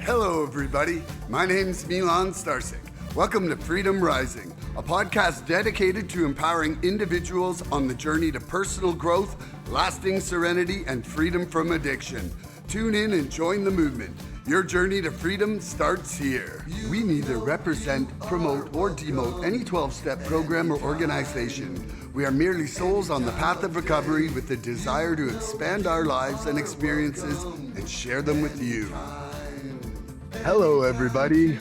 Hello, everybody. My name's Milan Starcic. Welcome to Freedom Rising, a podcast dedicated to empowering individuals on the journey to personal growth, lasting serenity, and freedom from addiction. Tune in and join the movement. Your journey to freedom starts here. We neither represent, promote, or demote any 12-step program or organization. We are merely souls on the path of recovery with the desire to expand our lives and experiences and share them with you. Hello, everybody.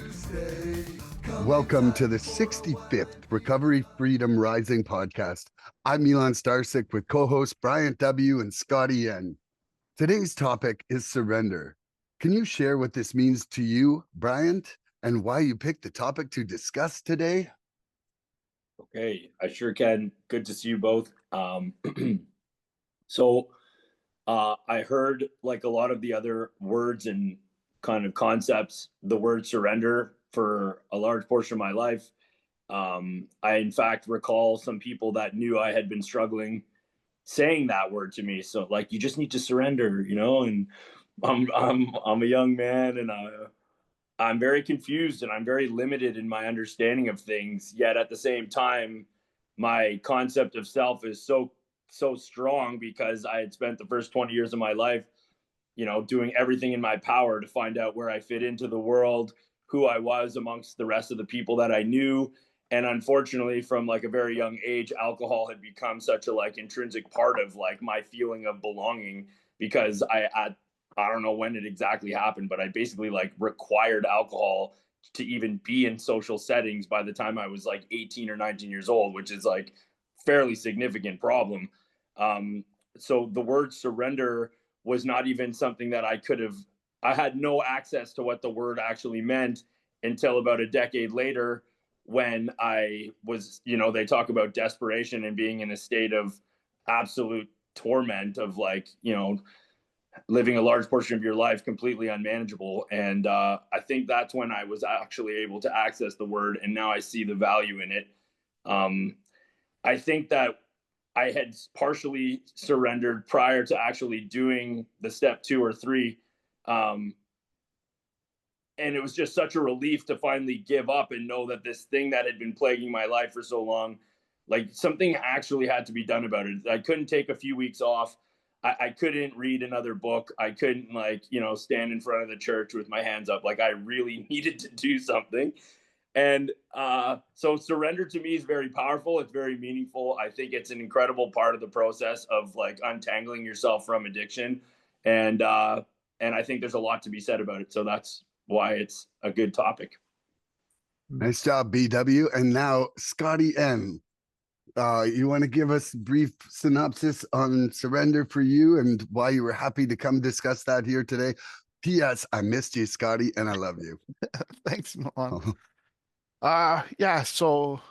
Welcome to the 65th Recovery Freedom Rising podcast. I'm Milan Starcic with co-hosts Bryant W and Scotty N. Today's topic is surrender. Can you share what this means to you, Bryant, and why you picked the topic to discuss today? Okay, I sure can. Good to see you both. I heard, like a lot of the other words and kind of concepts, the word surrender for a large portion of my life. I, in fact, recall some people that knew I had been struggling saying that word to me. So, like, you just need to surrender, you know. And I'm a young man, and I'm very confused, and I'm very limited in my understanding of things. Yet at the same time, my concept of self is so strong because I had spent the first 20 years of my life, you know, doing everything in my power to find out where I fit into the world, who I was amongst the rest of the people that I knew. And unfortunately, from like a very young age, alcohol had become such a like intrinsic part of like my feeling of belonging, because I don't know when it exactly happened, but I basically like required alcohol to even be in social settings by the time I was like 18 or 19 years old, which is like fairly significant problem. So the word surrender was not even something that I had no access to what the word actually meant until about a decade later, when I was, you know, they talk about desperation and being in a state of absolute torment of like, you know, living a large portion of your life completely unmanageable. And I think that's when I was actually able to access the word, and now I see the value in it. I think that I had partially surrendered prior to actually doing the step 2 or 3. And it was just such a relief to finally give up and know that this thing that had been plaguing my life for so long, like something actually had to be done about it. I couldn't take a few weeks off. I couldn't read another book. I couldn't, like, you know, stand in front of the church with my hands up. Like, I really needed to do something. And so surrender to me is very powerful. It's very meaningful. I think it's an incredible part of the process of like untangling yourself from addiction. And I think there's a lot to be said about it. So that's why it's a good topic. Nice job, BW. And now, Scotty N. You want to give us a brief synopsis on surrender for you and why you were happy to come discuss that here today? P.S. I missed you, Scotty, and I love you. Thanks, Milan. Yeah, so,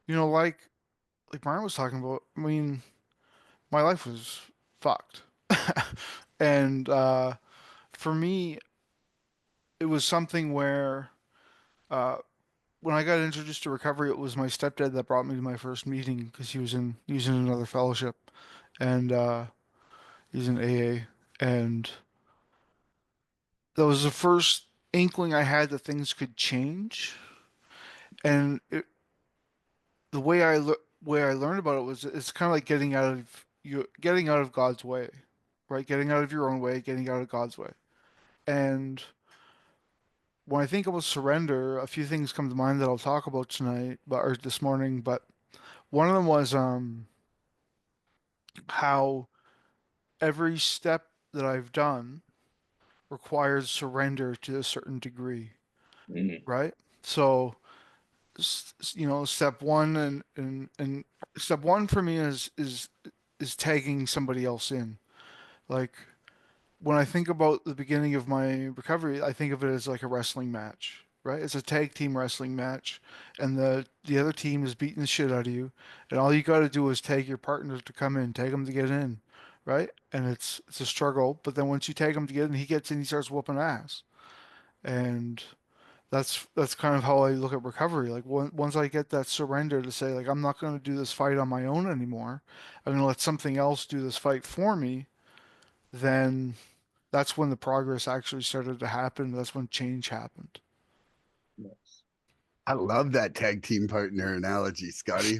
you know, like Brian was talking about, I mean, my life was fucked. And for me, it was something where uh, when I got introduced to recovery, it was my stepdad that brought me to my first meeting because he was in another fellowship, and he's in AA, and that was the first inkling I had that things could change. And the way I learned about it was it's kind of like getting out of God's way, right? Getting out of your own way, getting out of God's way. And when I think about surrender, a few things come to mind that I'll talk about tonight, or this morning. But one of them was how every step that I've done requires surrender to a certain degree, Mm-hmm. right? So, you know, step one and step one for me is tagging somebody else in. Like when I think about the beginning of my recovery, I think of it as like a wrestling match, right? It's a tag team wrestling match, and the other team is beating the shit out of you, and all you got to do is tag your partner to come in, tag him to get in, right? And it's a struggle, but then once you tag him to get in, he gets in, he starts whooping ass, and that's kind of how I look at recovery. Like once I get that surrender to say like I'm not going to do this fight on my own anymore, I'm going to let something else do this fight for me, then that's when the progress actually started to happen. That's when change happened. Nice. I love that tag team partner analogy, Scotty,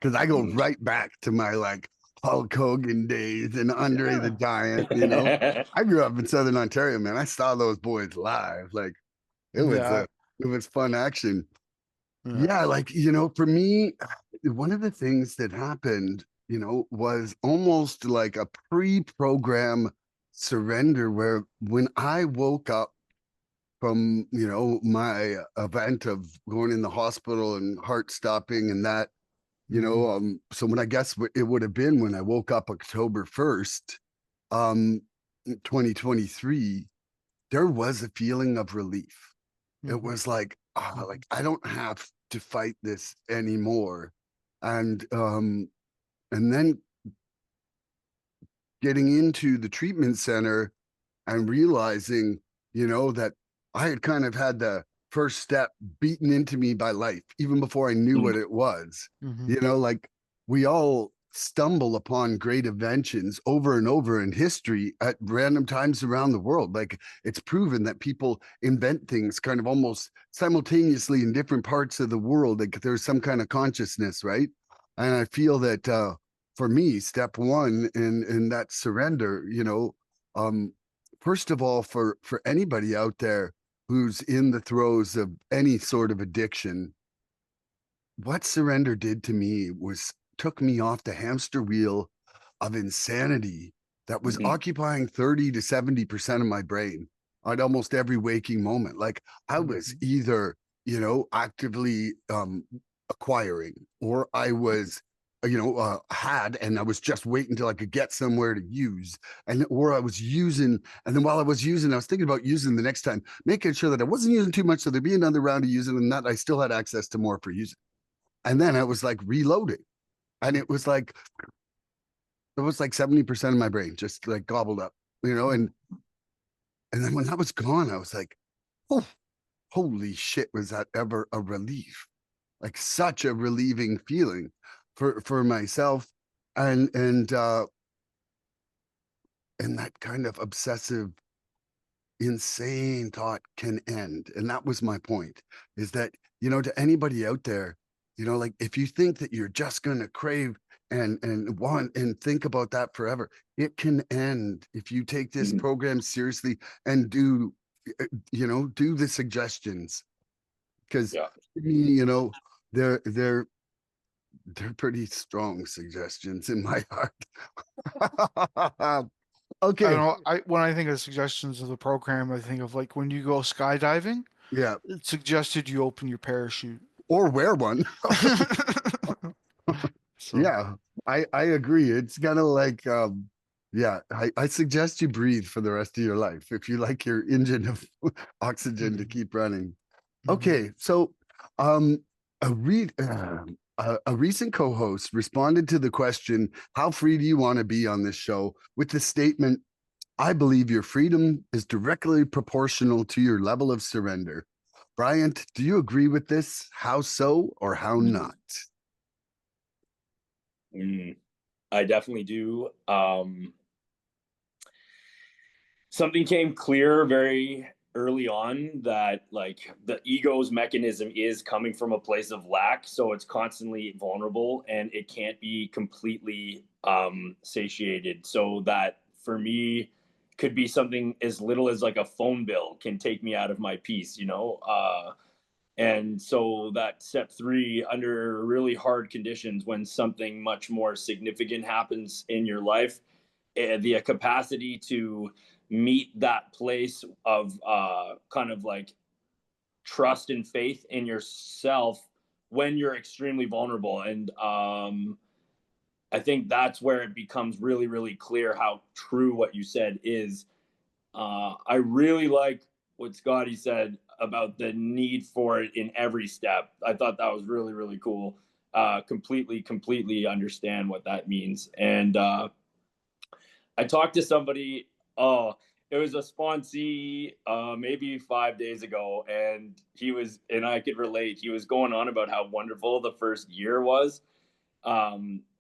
because I go right back to my like Hulk Hogan days and Andre the Giant. I grew up in Southern Ontario, man. I saw those boys live. Like it was Yeah, it was fun action. yeah. Yeah, like for me, one of the things that happened, was almost like a pre-program surrender where when I woke up from, my event of going in the hospital and heart stopping and that, Mhm. so when I guess it would have been when I woke up October 1st, um, 2023, there was a feeling of relief. It Mhm. was like, like I don't have to fight this anymore. And then getting into the treatment center and realizing, that I had kind of had the first step beaten into me by life, even before I knew what it was. Mhm. Like we all stumble upon great inventions over and over in history at random times around the world. Like it's proven that people invent things kind of almost simultaneously in different parts of the world. Like there's some kind of consciousness, right? And I feel that for me, step one in that surrender, um, first of all, for anybody out there who's in the throes of any sort of addiction, what surrender did to me was took me off the hamster wheel of insanity that was Mhm. occupying 30 to 70% of my brain at almost every waking moment. Like I was Mhm. either, actively acquiring, or I was had, and I was just waiting until I could get somewhere to use, and or I was using, and then while I was using, I was thinking about using the next time, making sure that I wasn't using too much, so there'd be another round of using, and that I still had access to more for using. And then I was like reloading, and it was like 70% of my brain just like gobbled up, Mhm. and then when that was gone, I was like, oh, holy shit, was that ever a relief? Like such a relieving feeling for myself, and and that kind of obsessive, insane thought can end. And that was my point, is that, to anybody out there, like if you think that you're just going to crave and want and think about that forever, it can end if you take this Mhm. program seriously and do the suggestions. Because Yeah. they're they're pretty strong suggestions in my heart. I don't Okay. know. When I think of suggestions of the program, I think of like when you go skydiving, Yeah. it suggested you open your parachute. Or wear one. So, Yeah, I agree. It's kind of like yeah, I suggest you breathe for the rest of your life if you like your engine of oxygen to mhm. keep running. Mhm. Okay, so um a recent co-host responded to the question, how free do you want to be on this show, with the statement, I believe your freedom is directly proportional to your level of surrender. Bryant, do you agree with this? How so, or how not? Mm, I definitely do. Something came clear very early on, that like the ego's mechanism is coming from a place of lack, so it's constantly vulnerable and it can't be completely satiated. So that for me could be something as little as like a phone bill can take me out of my peace, and so that step three, under really hard conditions, when something much more significant happens in your life, the capacity to meet that place of kind of like trust and faith in yourself when you're extremely vulnerable. And I think that's where it becomes really, really clear how true what you said is. I really like what Scotty said about the need for it in every step. I thought that was really, really cool. Completely understand what that means. And I talked to somebody. Oh, it was a sponsee, maybe 5 days ago, and and I could relate. He was going on about how wonderful the first year was,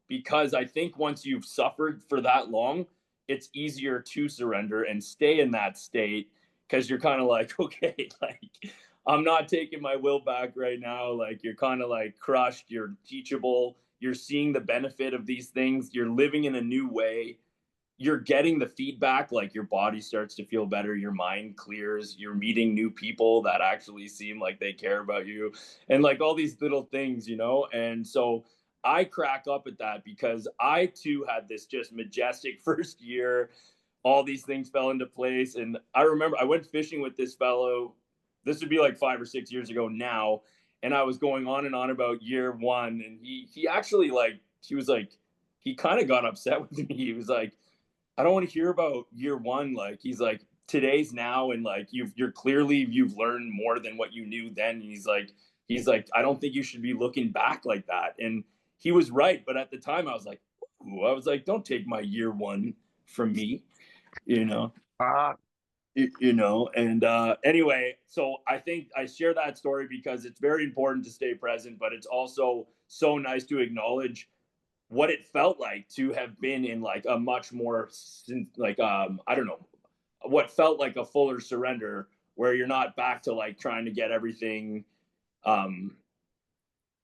because I think once you've suffered for that long, it's easier to surrender and stay in that state, because you're kind of like, okay, like I'm not taking my will back right now. Like you're kind of like crushed, you're teachable, you're seeing the benefit of these things, you're living in a new way, you're getting the feedback, like your body starts to feel better, your mind clears, you're meeting new people that actually seem like they care about you, and like all these little things, you know. And so I crack up at that because I too had this just majestic first year. All these things fell into place. And I remember I went fishing with this fellow. This would be like 5 or 6 years ago now. And I was going on and on about year one. And he actually like, he was like, he kind of got upset with me. He was like, I don't want to hear about year one. Like he's like, today's now, and like you've learned more than what you knew then. And he's like, I don't think you should be looking back like that. And he was right. But at the time I was like, ooh, I was like, don't take my year one from me, you know. You know. And anyway, so I think I share that story because it's very important to stay present, but it's also so nice to acknowledge what it felt like to have been in like a much more like I don't know, what felt like a fuller surrender, where you're not back to like trying to get everything, um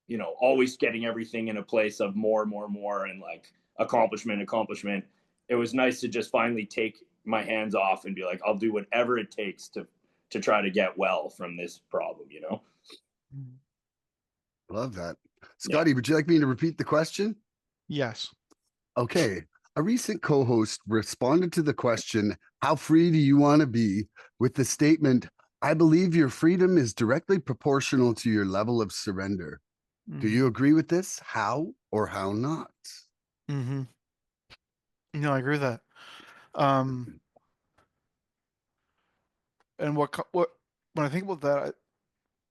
you know, always getting everything in a place of more and like accomplishment. It was nice to just finally take my hands off and be like, I'll do whatever it takes to try to get well from this problem, you know. Love that. Yeah. Scotty, would you like me to repeat the question? Yes. Okay. A recent co-host responded to the question, how free do you want to be, with the statement, I believe your freedom is directly proportional to your level of surrender. Do you agree with this? How or how not? Mm-hmm. No, I agree with that. And what when I think about that,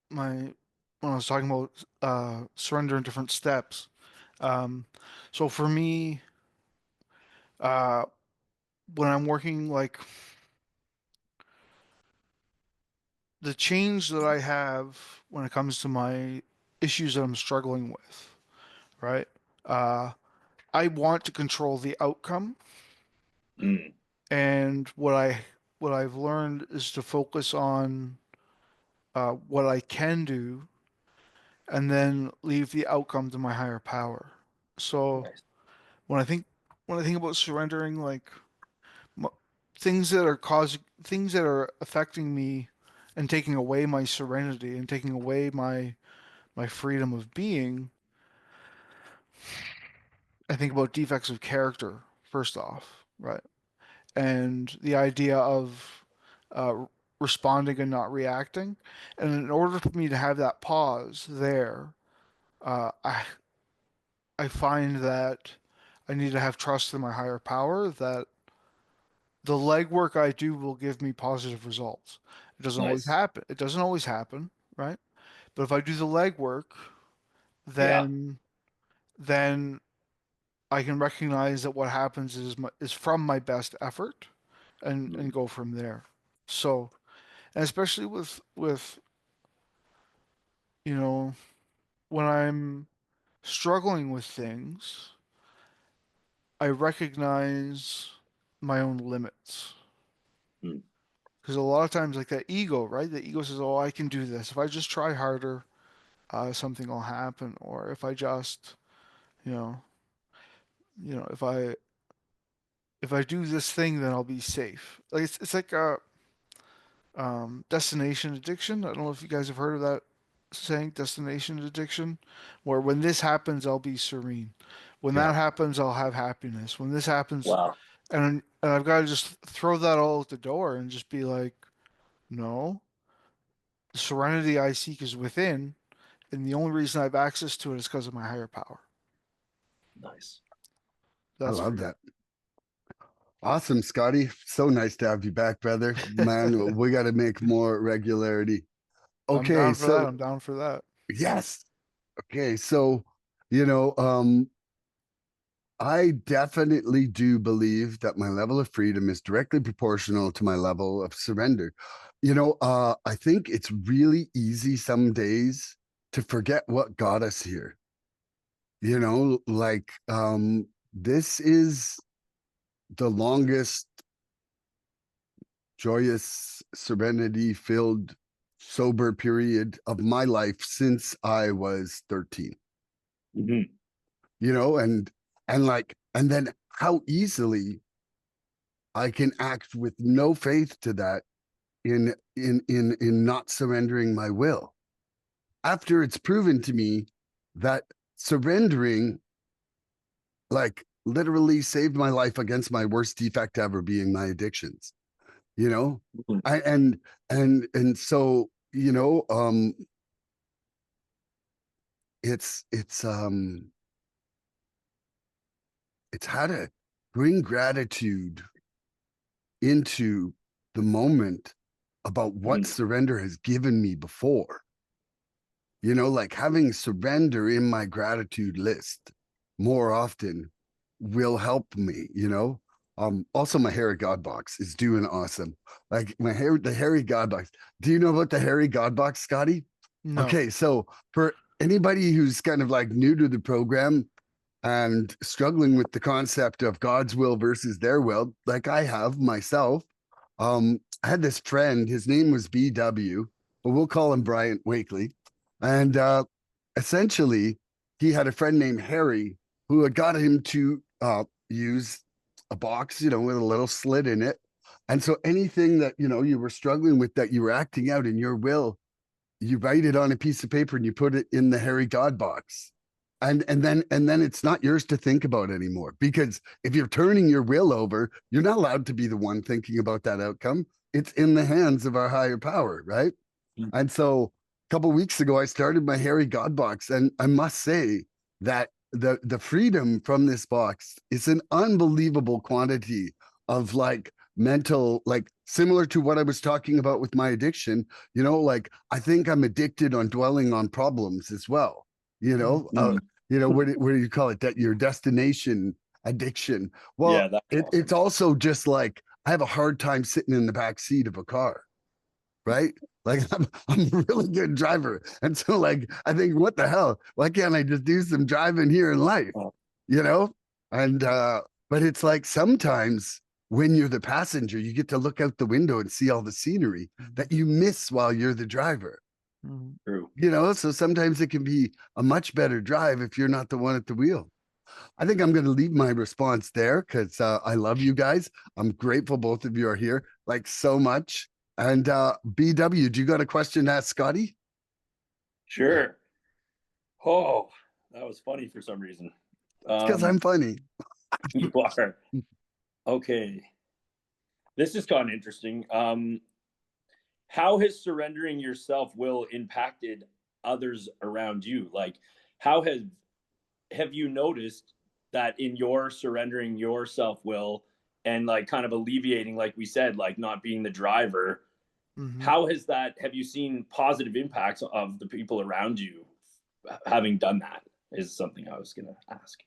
when I was talking about surrender in different steps. So for me, uh, when I'm working, like the change that I have when it comes to my issues that I'm struggling with, right? Uh, I want to control the outcome, Mm. and what I've learned is to focus on what I can do, and then leave the outcome to my higher power. So Nice. when I think when I think about surrendering, like m things that are causing things that are affecting me and taking away my serenity and taking away my freedom of being, I think about defects of character first off, right? And the idea of uh, responding and not reacting. And in order for me to have that pause there, uh, I I find that I need to have trust in my higher power that the legwork I do will give me positive results. It doesn't always Nice. happen. It doesn't always happen, right? But if I do the legwork, Yeah. then then I can recognize that what happens is from my best effort, and Mm. go from there. So, and especially with you know when I'm struggling with things, I recognize my own limits. Mm. Because a lot of times, like that ego, right? The ego says, "Oh, I can do this. If I just try harder, something will happen." Or if I just, you know, if I do this thing, then I'll be safe. Like it's like a destination addiction. I don't know if you guys have heard of that saying, destination addiction, where when this happens, I'll be serene. When Yeah. that happens, I'll have happiness. When this happens, Wow. and I've got to just throw that all at the door and just be like, no, the serenity I seek is within, and the only reason I have access to it is because of my higher power. Nice. I That's love freedom. that. Awesome, Scotty. So nice to have you back, brother. Man, we got to make more regularity. I'm Okay, down for that. so I'm down for that. yes. Okay, so you know, I definitely do believe that my level of freedom is directly proportional to my level of surrender. I think it's really easy some days to forget what got us here. Like this is the longest joyous, serenity filled, sober period of my life since I was 13. Mm-hmm. You know, and then how easily I can act with no faith to that in not surrendering my will. After it's proven to me that surrendering like literally saved my life against my worst defect ever being my addictions, you know? Mm-hmm. I and so, you know, it's it's how to bring gratitude into the moment about what Mm-hmm. surrender has given me before. You know, like having surrender in my gratitude list more often will help me, you know. Also my Harry God box is doing awesome. Like the Harry God box. Do you know about the Harry God box, Scotty? No. Okay, so for anybody who's kind of like new to the program and struggling with the concept of God's will versus their will, like I have myself, I had this friend, his name was BW, but we'll call him Bryant Wakely. And essentially, he had a friend named Harry who had got him to use a box, you know, with a little slit in it. And so anything that, you know, you were struggling with that you were acting out in your will, you write it on a piece of paper and you put it in the Harry God box. And then it's not yours to think about anymore, because if you're turning your will over, you're not allowed to be the one thinking about that outcome. It's in the hands of our higher power, right? And so a couple weeks ago I started my Harry God box, and I must say that the freedom from this box is an unbelievable quantity of like mental, like similar to what I was talking about with my addiction. You know, like I think I'm addicted on dwelling on problems as well. You know, Mm-hmm. what do you call it? That your destination addiction. Well, Yeah, that's it's awesome. also just like I have a hard time sitting in the back seat of a car, right? Like I'm a really good driver. And so like I think, what the hell? Why can't I just do some driving here in life? Oh, You know? And but it's like sometimes when you're the passenger, you get to look out the window and see all the scenery that you miss while you're the driver. Mhm. true. You know, so sometimes it can be a much better drive if you're not the one at the wheel. I think I'm going to leave my response there because I love you guys. I'm grateful both of you are here, like so much. And BW, do you got a question to ask Scotty? Sure. Oh, that was funny for some reason. It's because I'm funny. You are. Okay. This is kind of interesting. How has surrendering your self will impacted others around you? Like, how have you noticed that in your surrendering your self will and like kind of alleviating, like we said, like not being the driver? Mhm. How has that? Have you seen positive impacts of the people around you having done that? Is something I was gonna ask.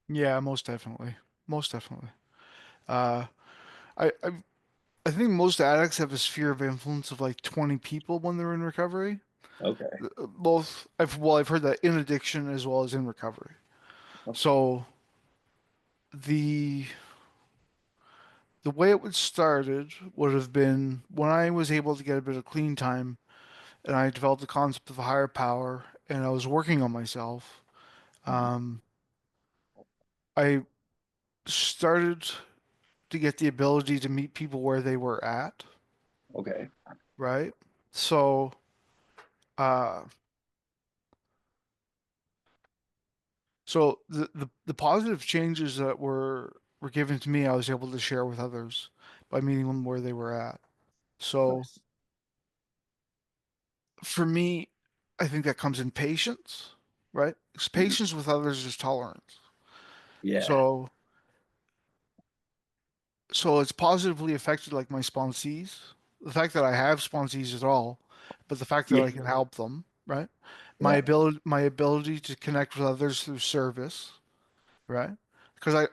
Yeah, most definitely. Most definitely. Uh, I, I I think most addicts have a sphere of influence of like 20 people when they're in recovery. Okay. Both I've heard that in addiction as well as in recovery. So the the way it would started would have been when I was able to get a bit of clean time and I developed the concept of a higher power and I was working on myself. Um, I started to get the ability to meet people where they were at, Okay. right? So, uh, so the positive changes that were given to me, I was able to share with others by meeting them where they were at. So Nice. for me, I think that comes in patience, right? 'Cause Mhm. patience with others is tolerance. Yeah. So so it's positively affected like my sponsees. The fact that I have sponsees at all, but the fact that Yeah. I can help them, right? Yeah. My ability to connect with others through service, right? Because I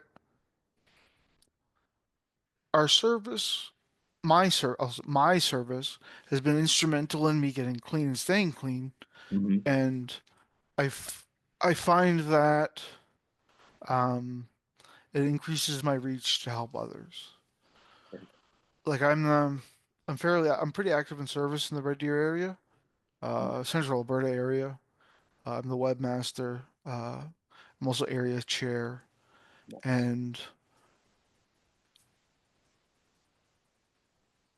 our service, my service has been instrumental in me getting clean and staying clean, Hmm. and I f- I find that um it increases my reach to help others. Right. Like I'm pretty active in service in the Red Deer area, Central Alberta area. I'm the webmaster. I'm also area chair, and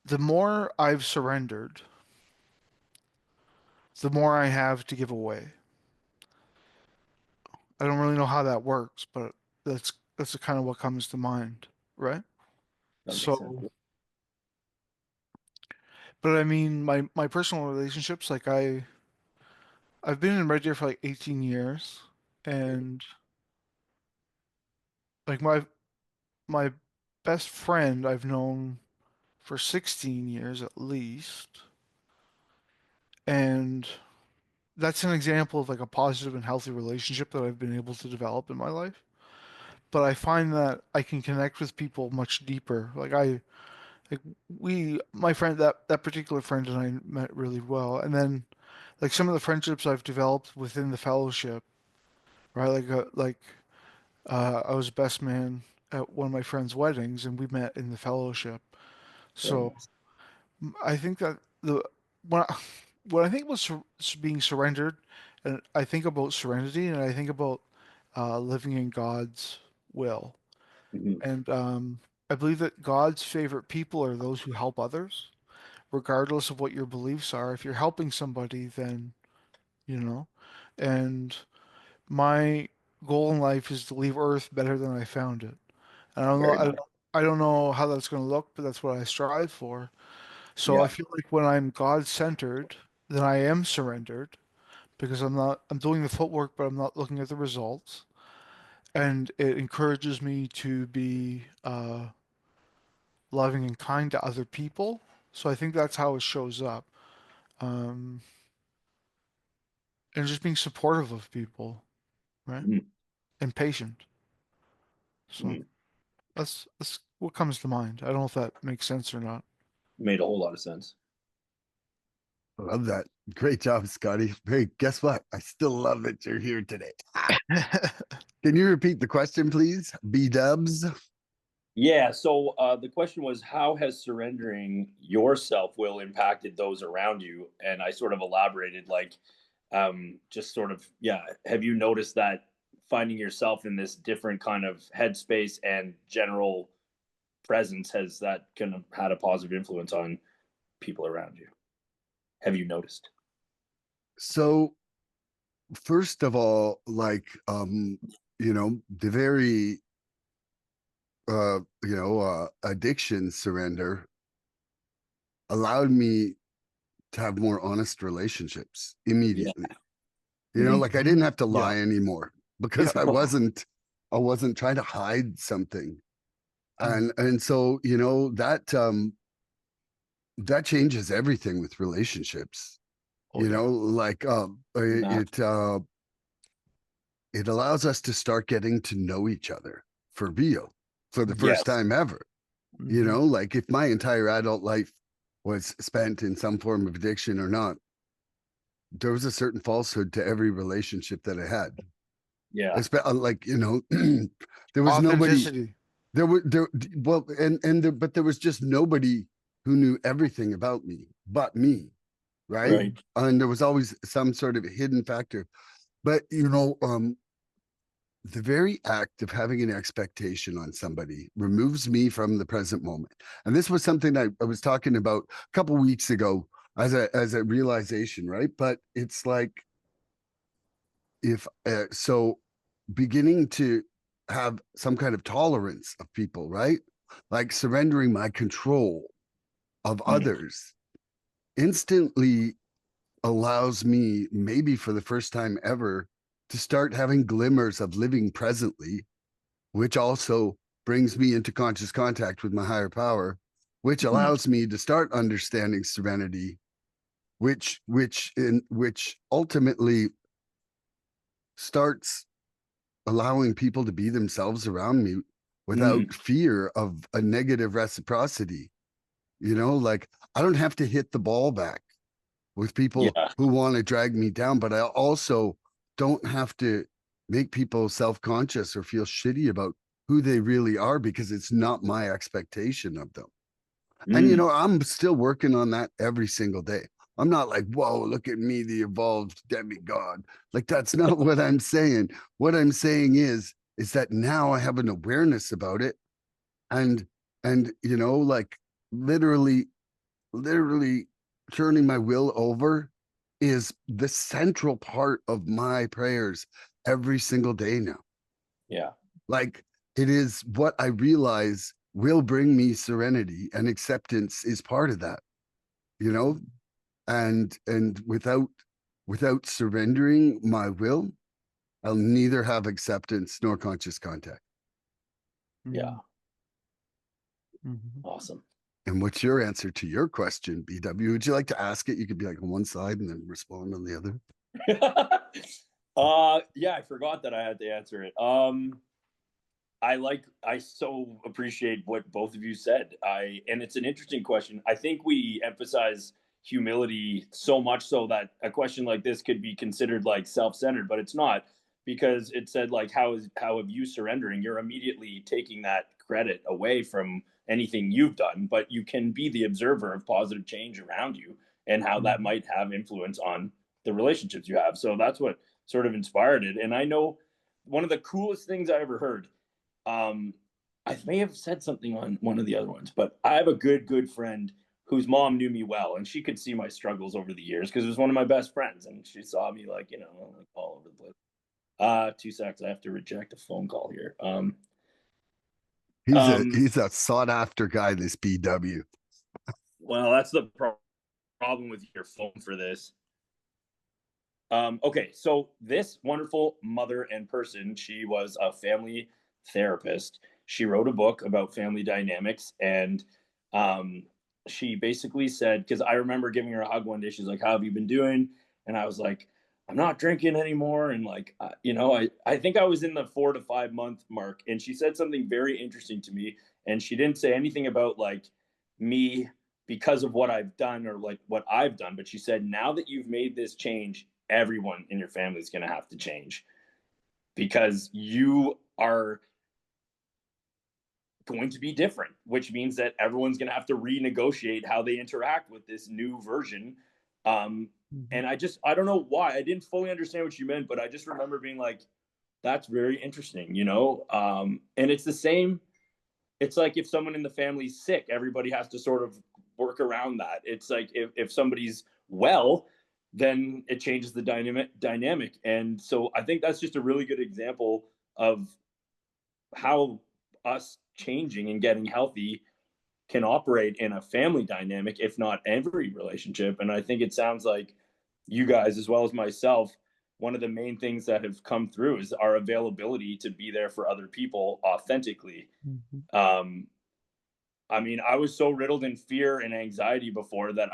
the more I've surrendered, the more I have to give away. I don't really know how that works, but that's kind of what comes to mind, right? That makes sense. So, but I mean, my personal relationships, like I've been in Red Deer for like 18 years, and like my best friend I've known for 16 years at least, and that's an example of like a positive and healthy relationship that I've been able to develop in my life. But I find that I can connect with people much deeper. Like my friend, that particular friend and I met really well. And then like some of the friendships I've developed within the fellowship, right? I was best man at one of my friend's weddings and we met in the fellowship. Very So nice. I think that when I, when I think about being surrendered, and I think about serenity, and I think about living in God's will. Mhm. And I believe that God's favorite people are those who help others, regardless of what your beliefs are. If you're helping somebody, then you know. And my goal in life is to leave Earth better than I found it. And Very nice. I don't know how that's going to look, but that's what I strive for. So I Yeah. feel like when I'm God-centered, then I am surrendered because I'm doing the footwork, but I'm not looking at the results. And it encourages me to be loving and kind to other people. So I think that's how it shows up. Um, and just being supportive of people, right? Mhm. And patient. So Mhm. that's what comes to mind. I don't know if that makes sense or not. Made a whole lot of sense. I love that. Great job, Scotty. Hey, guess what? I still love that you're here today. Can you repeat the question, please? B dubs. Yeah. So the question was, how has surrendering your self will impacted those around you? And I sort of elaborated, like, just sort of, yeah. Have you noticed that finding yourself in this different kind of headspace and general presence has that kind of had a positive influence on people around you? Have you noticed? So first of all, the very addiction surrender allowed me to have more honest relationships Yeah. immediately. Hmm. Like I didn't have to Yeah. lie anymore Yeah. because I wasn't trying to hide something. Mm. And so, that changes everything with relationships. Oh yeah. Like it allows us to start getting to know each other for real for the first Yes. time ever. Hmm. Like if my entire adult life was spent in some form of addiction or not, there was a certain falsehood to every relationship that I had. Yeah. Like, there was nobody Authenticity. there were there well and there, but there was just nobody who knew everything about me but me, right? Right. And there was always some sort of hidden factor. But the very act of having an expectation on somebody removes me from the present moment. And this was something I was talking about a couple weeks ago as a realization, right? But it's like if so beginning to have some kind of tolerance of people, right? Like surrendering my control of Mm. others instantly allows me, maybe for the first time ever, to start having glimmers of living presently, which also brings me into conscious contact with my higher power, which Mm. allows me to start understanding serenity, which ultimately starts allowing people to be themselves around me without Mm. fear of a negative reciprocity. Like I don't have to hit the ball back with people Yeah. who want to drag me down, but I also don't have to make people self-conscious or feel shitty about who they really are because it's not my expectation of them. And Mm, I'm still working on that every single day. I'm not like, whoa, look at me, the evolved demigod. Like that's not what I'm saying. What I'm saying is that now I have an awareness about it. And like literally, literally turning my will over is the central part of my prayers every single day now. yeah. Like it is what I realize will bring me serenity, and acceptance is part of that, you know? And without surrendering my will, I'll neither have acceptance nor conscious contact. Yeah. Mhm. Awesome. And what's your answer to your question, BW? Would you like to ask it? You could be like on one side and then respond on the other. Yeah, I forgot that I had to answer it. I so appreciate what both of you said. And it's an interesting question. I think we emphasize humility so much so that a question like this could be considered like self-centered, but it's not, because it said like how have you surrendering? You're immediately taking that credit away from anything you've done, but you can be the observer of positive change around you and how that Mhm. might have influence on the relationships you have. So that's what sort of inspired it. And I know one of the coolest things I ever heard, um, I may have said something on one of the other ones, but I have a good friend whose mom knew me well, and she could see my struggles over the years because it was one of my best friends, and she saw me like like all over the place. 2 seconds, I have to reject a phone call here. He's a Um, he's a sought after guy, this BW. well, that's the problem with your phone for this. Okay, so this wonderful mother and person, she was a family therapist. She wrote a book about family dynamics, and um, she basically said, because I remember giving her a hug one day, she's like, "How have you been doing?" And I was like, "I'm not drinking anymore," and like, I think I was in the 4 to 5 month mark, and she said something very interesting to me, and she didn't say anything about like me because of what I've done or like what I've done, but she said, now that you've made this change, everyone in your family is going to have to change because you are going to be different, which means that everyone's going to have to renegotiate how they interact with this new version. Um, Mhm. and I don't know why. I didn't fully understand what you meant, but I just remember being like, that's very interesting. And it's the same. It's like if someone in the family's sick, everybody has to sort of work around that. It's like if somebody's well, then it changes the dynamic. And so I think that's just a really good example of how us changing and getting healthy can operate in a family dynamic, if not every relationship. And I think it sounds like you guys, as well as myself, one of the main things that have come through is our availability to be there for other people authentically. Mhm. Um, I mean, I was so riddled in fear and anxiety before that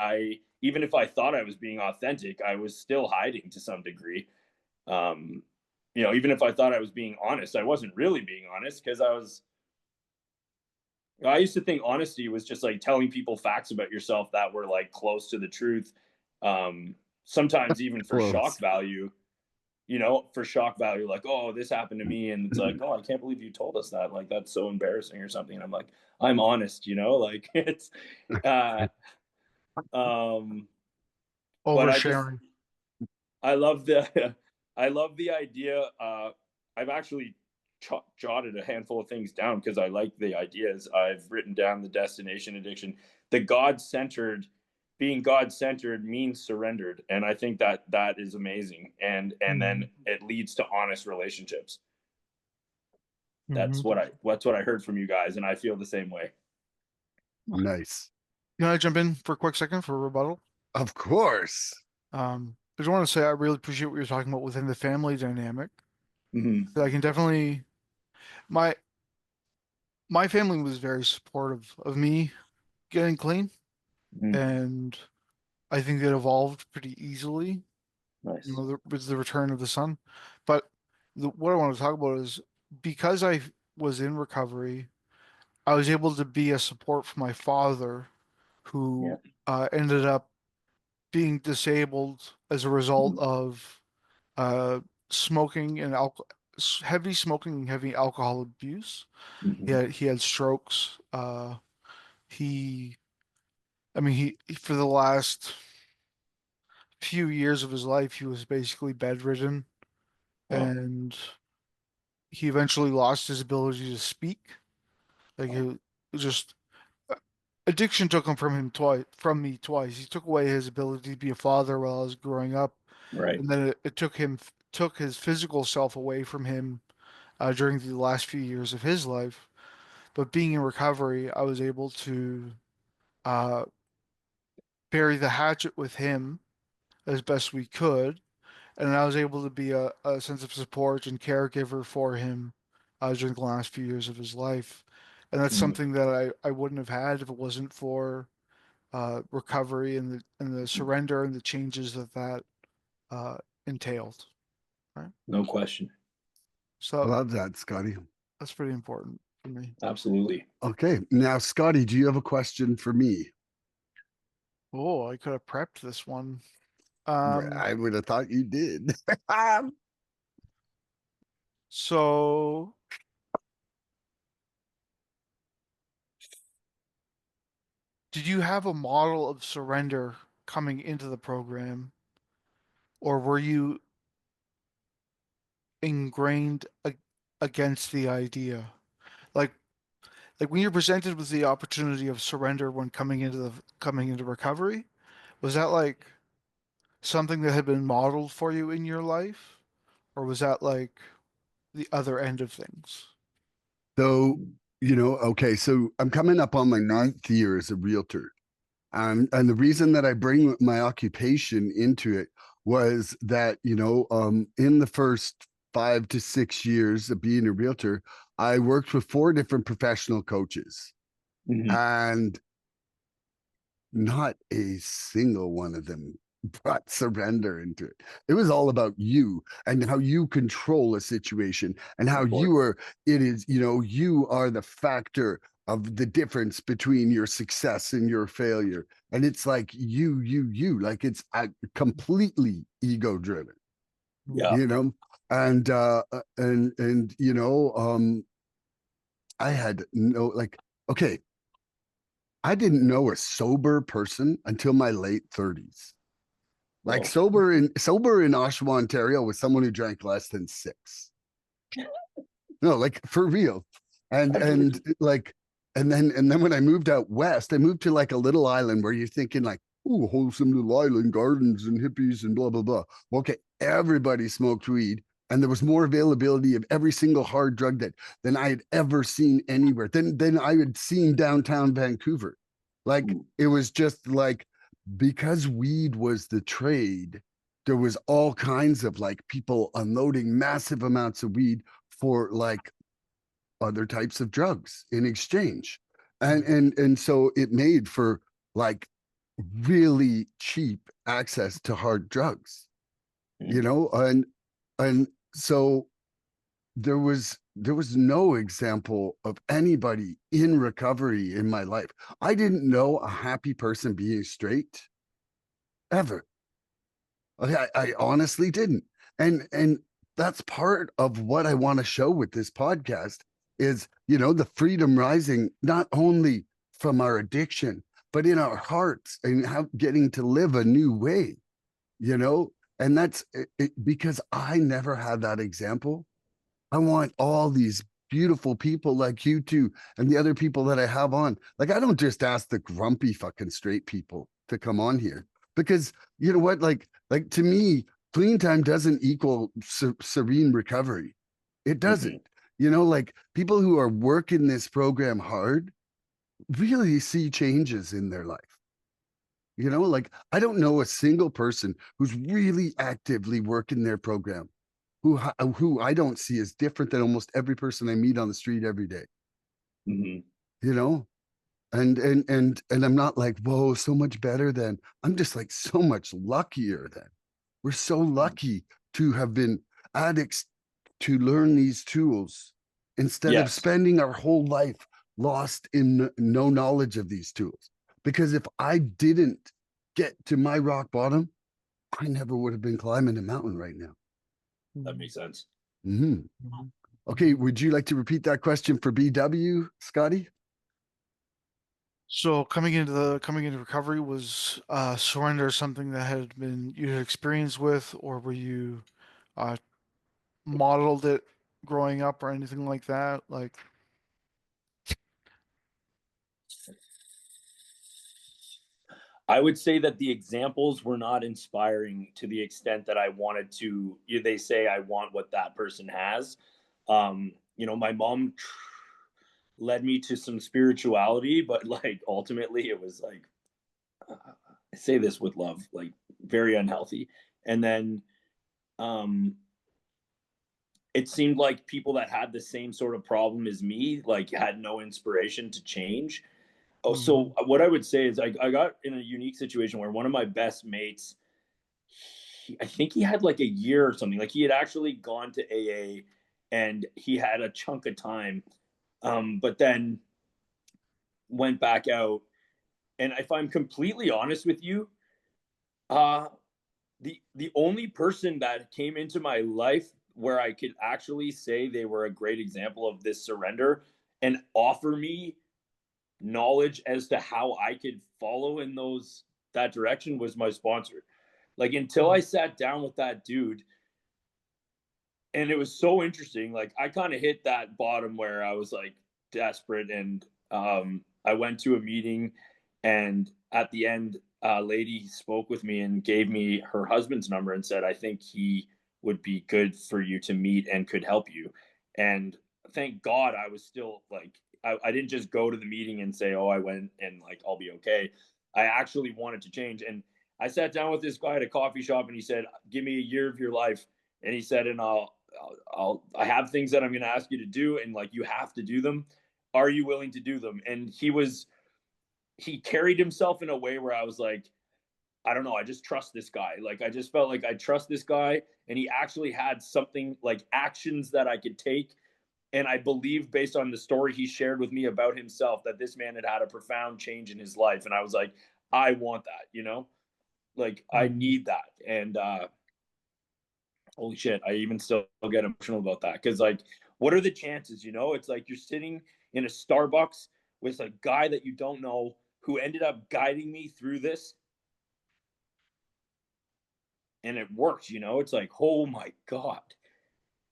even if I thought I was being authentic, I was still hiding to some degree. Um, even if I thought I was being honest, I wasn't really being honest because I used to think honesty was just like telling people facts about yourself that were like close to the truth. Sometimes even for shock Close. value, like, oh, this happened to me. And it's like, oh, I can't believe you told us that. Like, that's so embarrassing or something. And I'm like, I'm honest, like uh, um, but Oversharing. I love the, I love the idea. I've actually jotted a handful of things down because I like the ideas. I've written down the destination addiction, the being God centered means surrendered, and I think that that is amazing. And then Mhm. it leads to honest relationships. Mhm. That's what I heard from you guys, and I feel the same way. Nice. Can I jump in for a quick second for a rebuttal? Of course. I just want to say I really appreciate what you're talking about within the family dynamic. Mm-hmm. I can definitely my my family was very supportive of me getting clean, Mm-hmm. and I think it evolved pretty easily, Nice. with the return of the son. But what I want to talk about is because I was in recovery, I was able to be a support for my father, Yeah. who ended up being disabled as a result of uh, smoking and alcohol, heavy smoking, heavy alcohol abuse. Mhm. He had strokes. He, I mean, for the last few years of his life, he was basically bedridden, Wow. and he eventually lost his ability to speak. Like Wow. it just addiction took him from me twice. He took away his ability to be a father while I was growing up, Right. and then it took his physical self away from him during the last few years of his life. But being in recovery, I was able to uh, bury the hatchet with him as best we could, and I was able to be a sense of support and caregiver for him during the last few years of his life. And that's Mhm. something that I wouldn't have had if it wasn't for recovery and the surrender and the changes that uh, entailed. Right. No question. I So love that, Scotty. that's pretty important for me. Absolutely. Okay, now Scotty, do you have a question for me? Oh, I could have prepped this one. I would have thought you did. So did you have a model of surrender coming into the program, or were you ingrained against the idea? Like like when you're presented with the opportunity of surrender when coming into recovery, was that like something that had been modeled for you in your life, or was that like the other end of things? So, okay, so I'm coming up on my ninth year as a realtor. And the reason that I bring my occupation into it was that, in the first 5 to 6 years of being a realtor, I worked with 4 different professional coaches, Mhm. and not a single one of them brought surrender into it. It was all about you and how you control a situation and how Of course. you are, it is, you are the factor of the difference between your success and your failure. And it's like like it's completely ego driven, Yeah. you know? And, I had no, like, okay, I didn't know a sober person until my late 30s. Like Well, sober in Oshawa, Ontario was someone who drank less than 6. No, like for real. And I hear and you. like and then when I moved out west, I moved to like a little island where you're thinking like, oh, wholesome little island, gardens and hippies and blah blah blah. Okay, everybody smoked weed, and there was more availability of every single hard drug than I had ever seen anywhere. Than I had seen downtown Vancouver. Like it was just like because weed was the trade, there was all kinds of like people unloading massive amounts of weed for like other types of drugs in exchange. And so it made for like really cheap access to hard drugs, Mhm. and so there was no example of anybody in recovery in my life. I didn't know a happy person being straight ever. I honestly didn't. And that's part of what I want to show with this podcast is, the freedom rising, not only from our addiction, but in our hearts and how getting to live a new way, you know? And that's because I never had that example. I want all these beautiful people like you two and the other people that I have on. Like, I don't just ask the grumpy fucking straight people to come on here because you know what? Like to me, clean time doesn't equal serene recovery. It Mhm. doesn't. Like people who are working this program hard really see changes in their life. Like I don't know a single person who's really actively working their program who I don't see as different than almost every person I meet on the street every day, Mhm. you know? And I'm not like, whoa, so much better than. I'm just like so much luckier than. We're so lucky to have been addicts to learn these tools instead of Yes. spending our whole life lost in no knowledge of these tools. Because if I didn't get to my rock bottom, I never would have been climbing a mountain right now. That makes sense. Hmm. Okay, would you like to repeat that question for BW, Scotty? So coming into recovery, was surrender something that had been you had experience with, or were you uh, modeled it growing up or anything like that? Like, I would say that the examples were not inspiring to the extent that I wanted to. They say I want what that person has. My mom led me to some spirituality, but like ultimately it was like, I say this with love, like very unhealthy. And then um, it seemed like people that had the same sort of problem as me, like had no inspiration to change. Oh, mm, so what I would say is I got in a unique situation where one of my best mates, I think he had like a year or something. Like he had actually gone to AA and he had a chunk of time, but then went back out. And if I'm completely honest with you, uh, the only person that came into my life where I could actually say they were a great example of this surrender and offer me knowledge as to how I could follow in that direction was my sponsor. Like until I mm, sat down with that dude, and it was so interesting. Like I kind of hit that bottom where I was like desperate, and I went to a meeting, and at the end, a lady spoke with me and gave me her husband's number and said, "I think he would be good for you to meet and could help you." And thank God I was still like I didn't just go to the meeting and say, "Oh, I went and like I'll be okay." I actually wanted to change, and I sat down with this guy at a coffee shop, and he said, "Give me a year of your life." And he said, and I have things that I'm going to ask you to do, and like you have to do them. Are you willing to do them? And he carried himself in a way where I was like, I don't know, I just trust this guy. Like I just felt like I trust this guy, and he actually had something like actions that I could take. And I believe, based on the story he shared with me about himself, that this man had had a profound change in his life. And I was like, I want that, like I mm. need that. And holy shit, I even still get emotional about that because like, what are the chances? It's like you're sitting in a Starbucks with a guy that you don't know who ended up guiding me through this, and it worked. It's like, oh my god,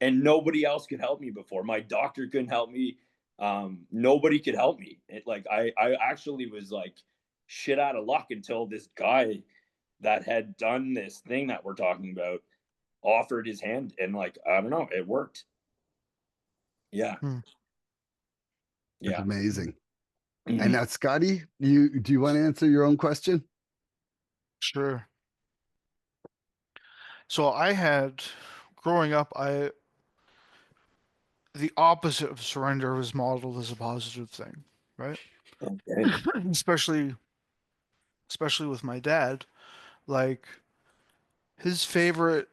and nobody else could help me before. My doctor couldn't help me. Nobody could help me. I actually was like shit out of luck until this guy that had done this thing that we're talking about offered his hand, and like I don't know, it worked. Yeah. Mm. That's Yeah. amazing. And Mhm. now, Scotty, do you want to answer your own question? Sure. So I had growing up, I the opposite of surrender was modeled as a positive thing, right? Okay. Especially with my dad. Like his favorite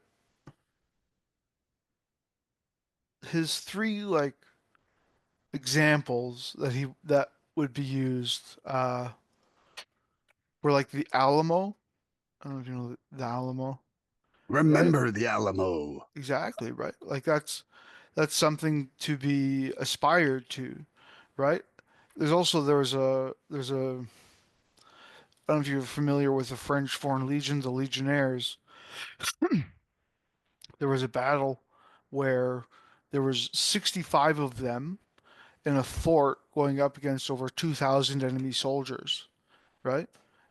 his three like examples that would be used were like the Alamo. I don't know if you know the Alamo, right? Remember the Alamo. Exactly, right. Like that's something to be aspired to, right? There's a I don't know if you're familiar with the French Foreign Legion, the Legionnaires. There was a battle where there was 65 of them in a fort going up against over 2,000 enemy soldiers, right?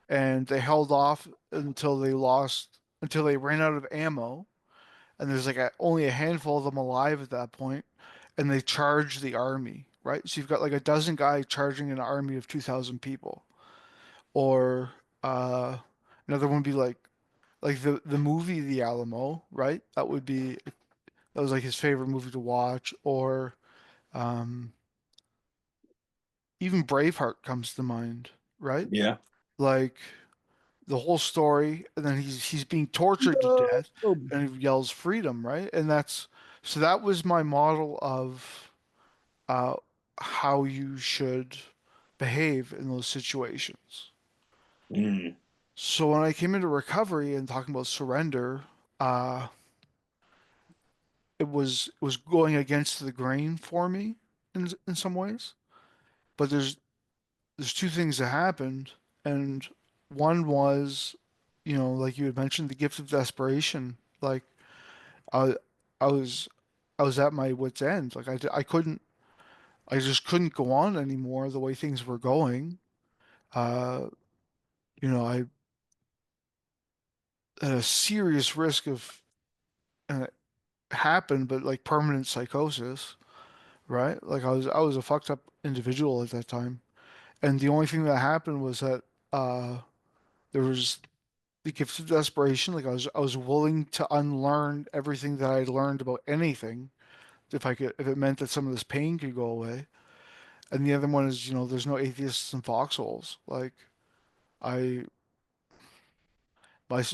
And they held off until they ran out of ammo, and there's like only a handful of them alive at that point, and they charged the army, right? So you've got like a dozen guys charging an army of 2,000 people. Or uh, another one would be like the movie The Alamo, right? That was like his favorite movie to watch. Or um, even Braveheart comes to mind, right? Yeah. Like the whole story, and then he's being tortured to No. death, and he yells freedom, right? And that was my model of uh, how you should behave in those situations. Mm. So when I came into recovery and talking about surrender, uh, it was going against the grain for me in some ways. But there's two things that happened, and one was, like you had mentioned, the gift of desperation. Like I I was I was at my wit's end. Like I just couldn't go on anymore the way things were going. Uh, I had a serious risk of, and it happened, but like permanent psychosis, right? Like I was a fucked up individual at that time. And the only thing that happened was that uh there was the gift of desperation. Like I was willing to unlearn everything that I had learned about anything if it meant that some of this pain could go away. And the other one is, there's no atheists in foxholes. Like I my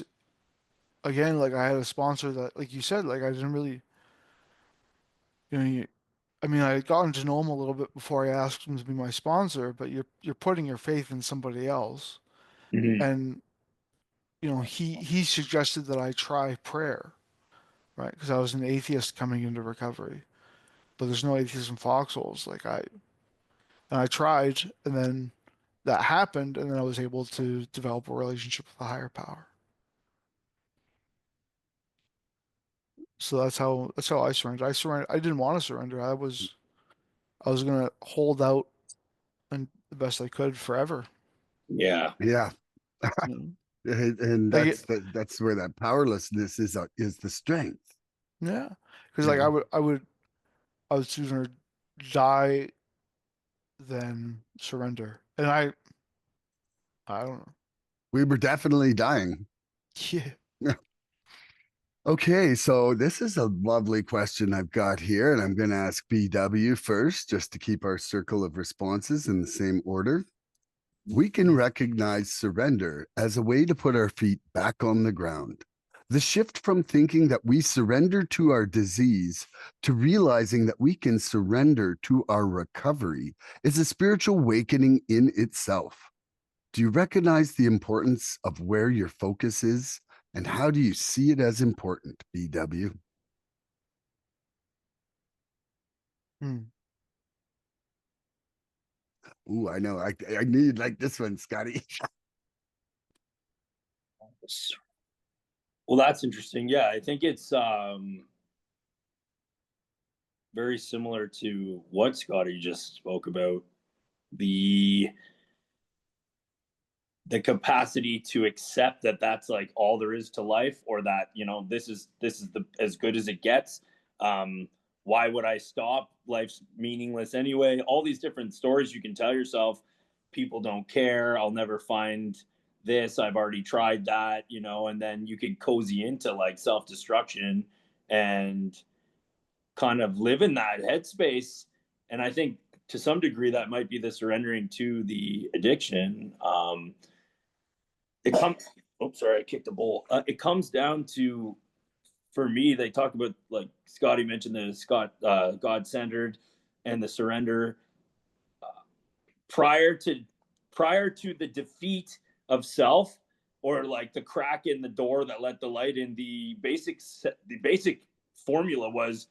again, like I had a sponsor that, like you said, like I didn't really, you know, you, I mean, I had gotten to know him a little bit before I asked him to be my sponsor, but you're putting your faith in somebody else. Mhm. And, he suggested that I try prayer, right? Because I was an atheist coming into recovery, but there's no atheist in foxholes. And I tried, and then that happened, and then I was able to develop a relationship with a higher power. So that's how I surrendered. I surrendered. I didn't want to surrender. I was gonna hold out and the best I could forever. Yeah. Yeah. Mm. And Like it, that's where that powerlessness is the strength. yeah, because You like know, I would sooner die than surrender, and I don't know. we were definitely dying. Yeah. Okay, so this is a lovely question I've got here, and I'm going to ask BW first, just to keep our circle of responses in the same order. We can recognize surrender as a way to put our feet back on the ground. The shift from thinking that we surrender to our disease to realizing that we can surrender to our recovery is a spiritual awakening in itself. Do you recognize the importance of where your focus is? And how do you see it as important, BW? Hmm. Ooh, I know. I knew you'd like this one, Scotty. Well, that's interesting. Yeah, I think it's very similar to what Scotty just spoke about, the the capacity to accept that that's like all there is to life, or that this is the as good as it gets. um why would I stop? Life's meaningless anyway. All these different stories you can tell yourself. People don't care. I'll never find this. I've already tried that, and then you could cozy into like self-destruction and kind of live in that headspace. And I think to some degree that might be the surrendering to the addiction. It comes. Oh, sorry, I kicked a bowl. It comes down to, for me, they talk about, like Scotty mentioned, the God centered and the surrender prior to the defeat of self, or like the crack in the door that let the light in. The basic formula was,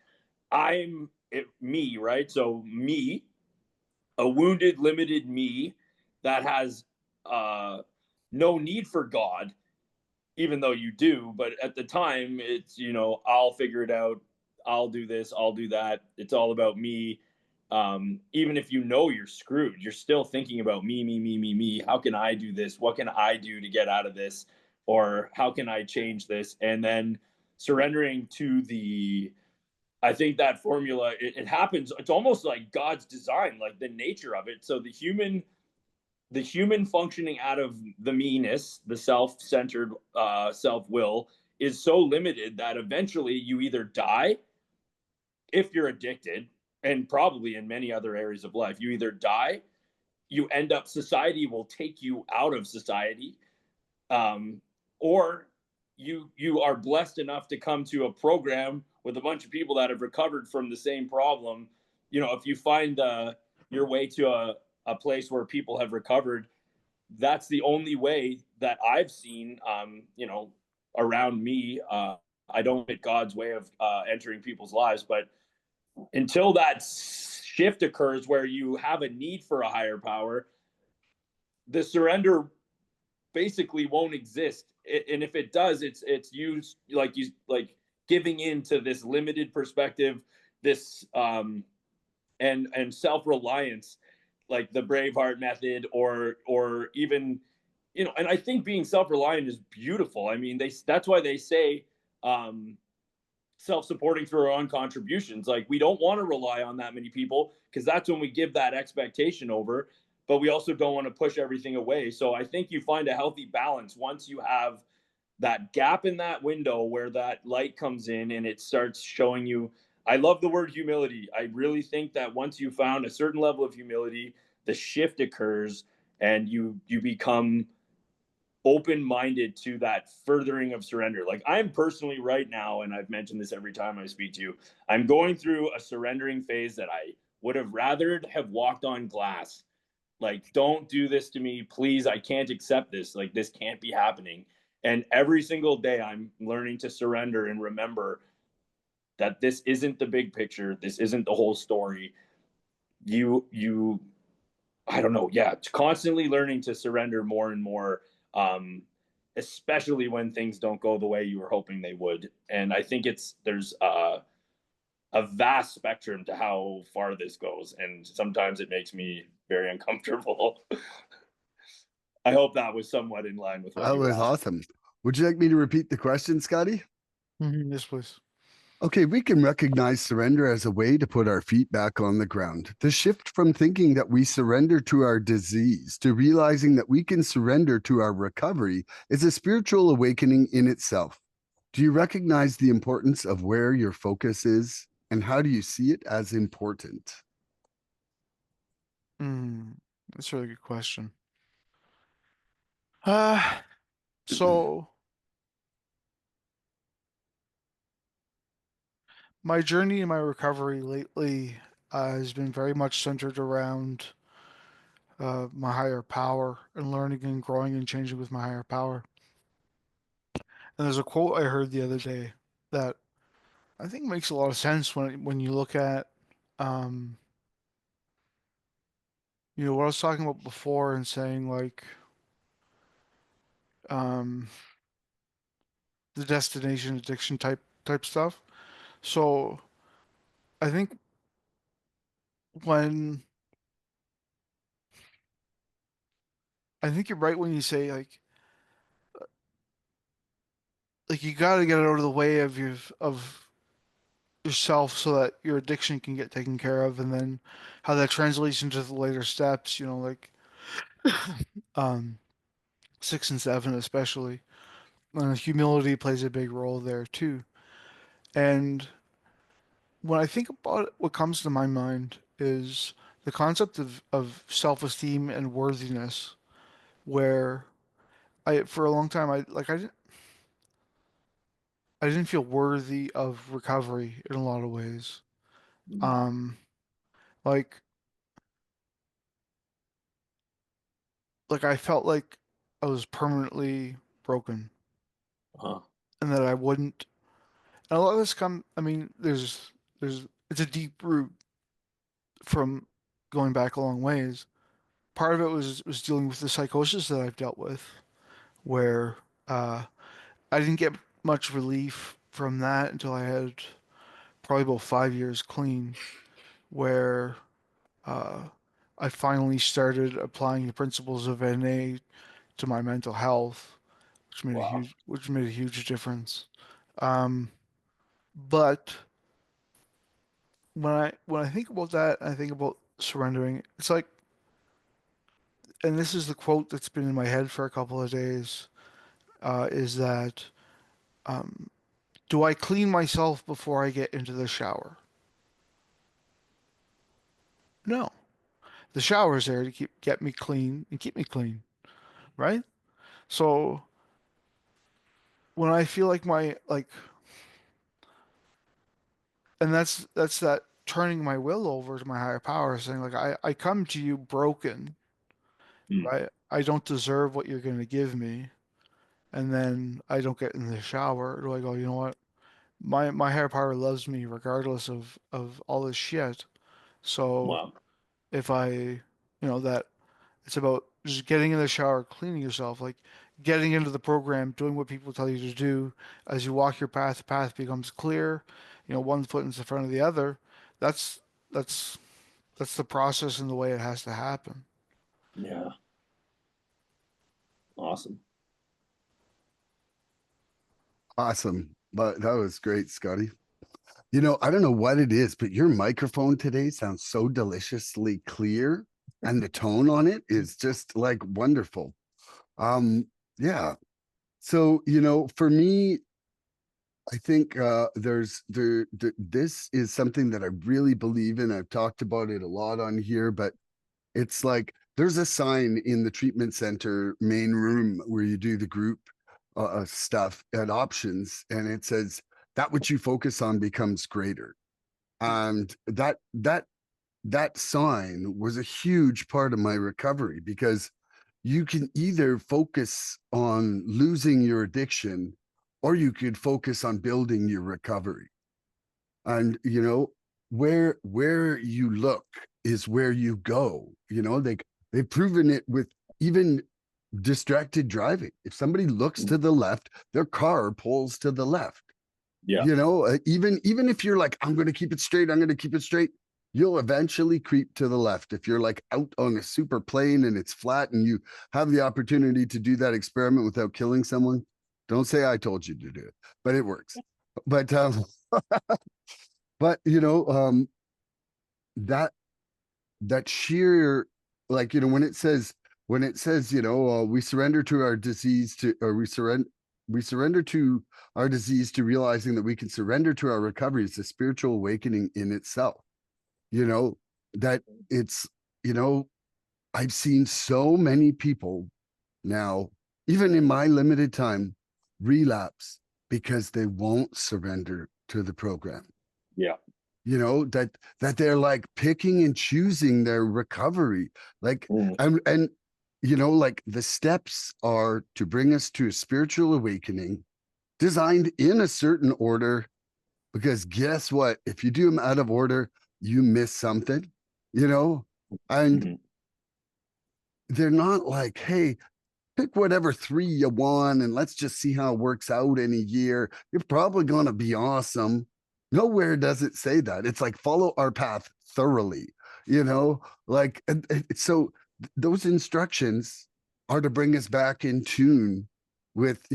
me, right? So me, a wounded, limited me that has uh, no need for God, even though you do. But at the time, it's, I'll figure it out. I'll do this. I'll do that. It's all about me. Even if you're screwed, you're still thinking about me, me, me, me, me. How can I do this? What can I do to get out of this? Or how can I change this? And then surrendering to the, I think that formula, it happens. It's almost like God's design, like the nature of it. So the human functioning out of the meanness, the self-centered self-will, is so limited that eventually you either die, if you're addicted, and probably in many other areas of life, you either die, you end up, society will take you out of society, um, or you are blessed enough to come to a program with a bunch of people that have recovered from the same problem. If you find your way to a place where people have recovered, that's the only way that I've seen, around me. I don't fit God's way of entering people's lives. But until that shift occurs where you have a need for a higher power, the surrender basically won't exist. And if it does, it's used like giving in to this limited perspective, this and self-reliance, like the Braveheart method, or even, and I think being self-reliant is beautiful. I mean, that's why they say self-supporting through our own contributions. Like, we don't want to rely on that many people, because that's when we give that expectation over, but we also don't want to push everything away. So I think you find a healthy balance once you have that gap in that window where that light comes in and it starts showing you. I love the word humility. I really think that once you found a certain level of humility, the shift occurs and you become open-minded to that furthering of surrender. Like, I'm personally right now, and I've mentioned this every time I speak to you, I'm going through a surrendering phase that I would have rather have walked on glass. Like, don't do this to me, please. I can't accept this. Like, this can't be happening. And every single day I'm learning to surrender and remember that this isn't the big picture. This isn't the whole story. You I don't know. Yeah, constantly learning to surrender more and more, especially when things don't go the way you were hoping they would. And I think there's a vast spectrum to how far this goes, and sometimes it makes me very uncomfortable. I hope that was somewhat in line with what That you were was asking. awesome. Would you like me to repeat the question, Scotty? Yes, please. Okay, we can recognize surrender as a way to put our feet back on the ground. The shift from thinking that we surrender to our disease to realizing that we can surrender to our recovery is a spiritual awakening in itself. Do you recognize the importance of where your focus is, and how do you see it as important? That's a really good question. Uh, so my journey and my recovery lately has been very much centered around my higher power and learning and growing and changing with my higher power. And there's a quote I heard the other day that I think makes a lot of sense when you look at um, what I was talking about before and saying like um, the destination addiction type stuff. So I think when I think you're right when you say like you got to get it out of the way of yourself so that your addiction can get taken care of, and then how that translates into the later steps, like um 6 and 7 especially. Humility plays a big role there too. And when I think about it, what comes to my mind is the concept of self-esteem and worthiness, where for a long time I didn't feel worthy of recovery in a lot of ways. Um, like I felt like I was permanently broken Uh-huh. and that I wouldn't. And a lot of this I mean, it's a deep root from going back a long ways. Part of it was dealing with the psychosis that I've dealt with, where uh, I didn't get much relief from that until I had probably about 5 years clean, where uh, I finally started applying the principles of NA to my mental health, Wow. which made a huge difference. Um, but when I think about that, I think about surrendering. It's like, and this is the quote that's been in my head for a couple of days, is that do I clean myself before I get into the shower? No. The shower is there to get me clean and keep me clean, right? So when I feel like and that's that turning my will over to my higher power, saying like I come to you broken, Mm. right? I don't deserve what you're going to give me, and then I don't get in the shower. Do I go, you know what? my higher power loves me regardless of all this shit. So Wow. if I, that it's about just getting in the shower, cleaning yourself, like getting into the program, doing what people tell you to do. As you walk your path, the path becomes clear. One foot in front of the other. That's that's that's the process and the way it has to happen. Yeah. Awesome. Awesome. But that was great, Scotty. I don't know what it is, but your microphone today sounds so deliciously clear, and the tone on it is just like wonderful. Yeah. So, for me, I think this is something that I really believe in. I've talked about it a lot on here, but it's like there's a sign in the treatment center main room where you do the group stuff at options, and it says that which you focus on becomes greater. And that sign was a huge part of my recovery, because you can either focus on losing your addiction, or you could focus on building your recovery. And where you look is where you go. They've proven it with even distracted driving. If somebody looks to the left, their car pulls to the left. Yeah. Even if you're like, I'm going to keep it straight, I'm going to keep it straight, you'll eventually creep to the left. If you're like out on a super plane and it's flat and you have the opportunity to do that experiment without killing someone, don't say I told you to do it, but it works. But but that sheer, like, when it says, we surrender to our disease to, or we surrender to our disease to realizing that we can surrender to our recovery. It's a spiritual awakening in itself. That it's, I've seen so many people now, even in my limited time, relapse because they won't surrender to the program. Yeah. That they're like picking and choosing their recovery. Like, and like the steps are to bring us to a spiritual awakening designed in a certain order, because guess what? If you do them out of order, you miss something, and they're not like, hey, pick whatever three you want and let's just see how it works out in a year. You're probably going to be awesome. Nowhere does it say that. It's like, follow our path thoroughly, like, so those instructions are to bring us back in tune with,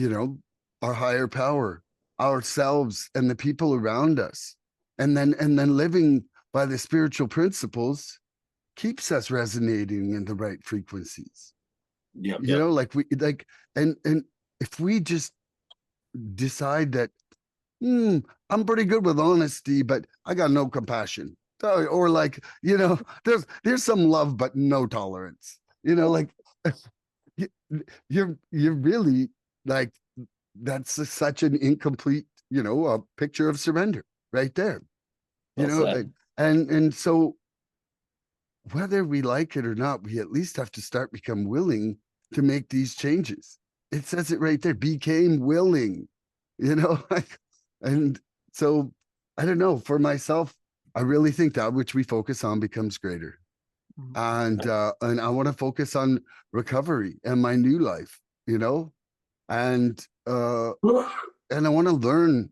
our higher power, ourselves, and the people around us. And then living by the spiritual principles keeps us resonating in the right frequencies. Yeah. Like we like, and if we just decide that, I'm pretty good with honesty, but I got no compassion. Or like, there's some love, but no tolerance. Like, you- you're really like, such an incomplete, picture of surrender right there. You Well know, said. and so whether we like it or not, we at least have to become willing to make these changes. It says it right there, became willing, like, and so I don't know, for myself, I really think that which we focus on becomes greater. And I want to focus on recovery and my new life, and and I want to learn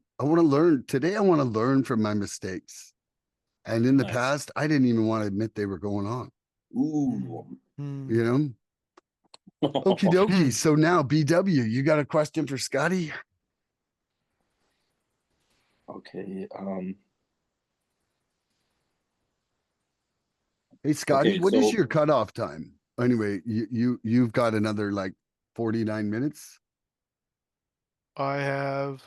today. I want to learn from my mistakes. And in the Nice. past, I didn't even want to admit they were going on. Ooh. Okie dokie. So now, BW, you got a question for Scotty? Okay. Hey, Scotty, Okay. what is So your cutoff time? Anyway, you've got another like 49 minutes. I have,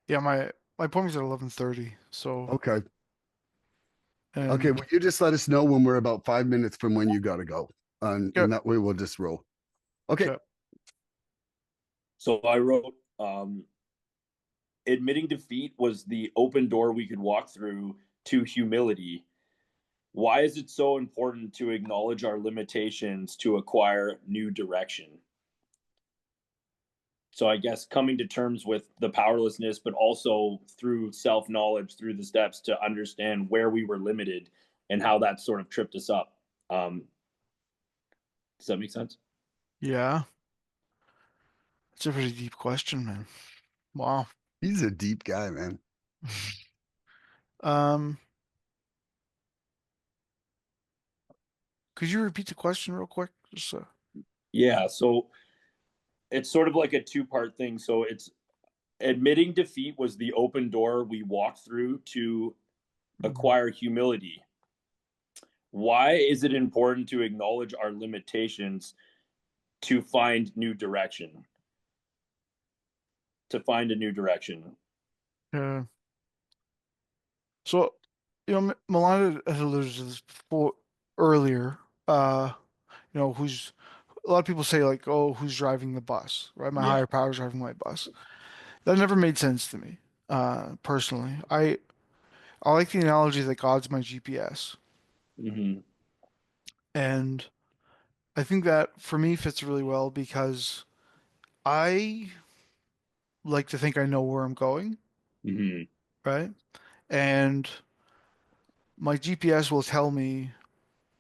yeah, my appointment's at 11:30. So, Okay. Okay. and Well, you just let us know when we're about 5 minutes from when you got to go. yeah, And that way we'll just roll. Okay. okay. so I wrote, admitting defeat was the open door we could walk through to humility. Why is it so important to acknowledge our limitations to acquire new direction? So I guess coming to terms with the powerlessness, but also through self-knowledge, through the steps to understand where we were limited and how that sort of tripped us up. Does that make sense? Yeah. It's a pretty deep question, man. Wow. He's a deep guy, man. Um, could you repeat the question real quick? Just Yeah. So it's sort of like a two-part thing. So it's admitting defeat was the open door we walked through to acquire humility. Why is it important to acknowledge our limitations to find new direction? To find a new direction. yeah. So, Milan has alluded to this before earlier. Who's a lot of people say like, oh, who's driving the bus, right? My Yeah. higher power is driving my bus. That never made sense to me, personally. I like the analogy that God's my GPS, Mm-hmm. and I think that for me fits really well because I like to think I know where I'm going, Mm-hmm. right? And my GPS will tell me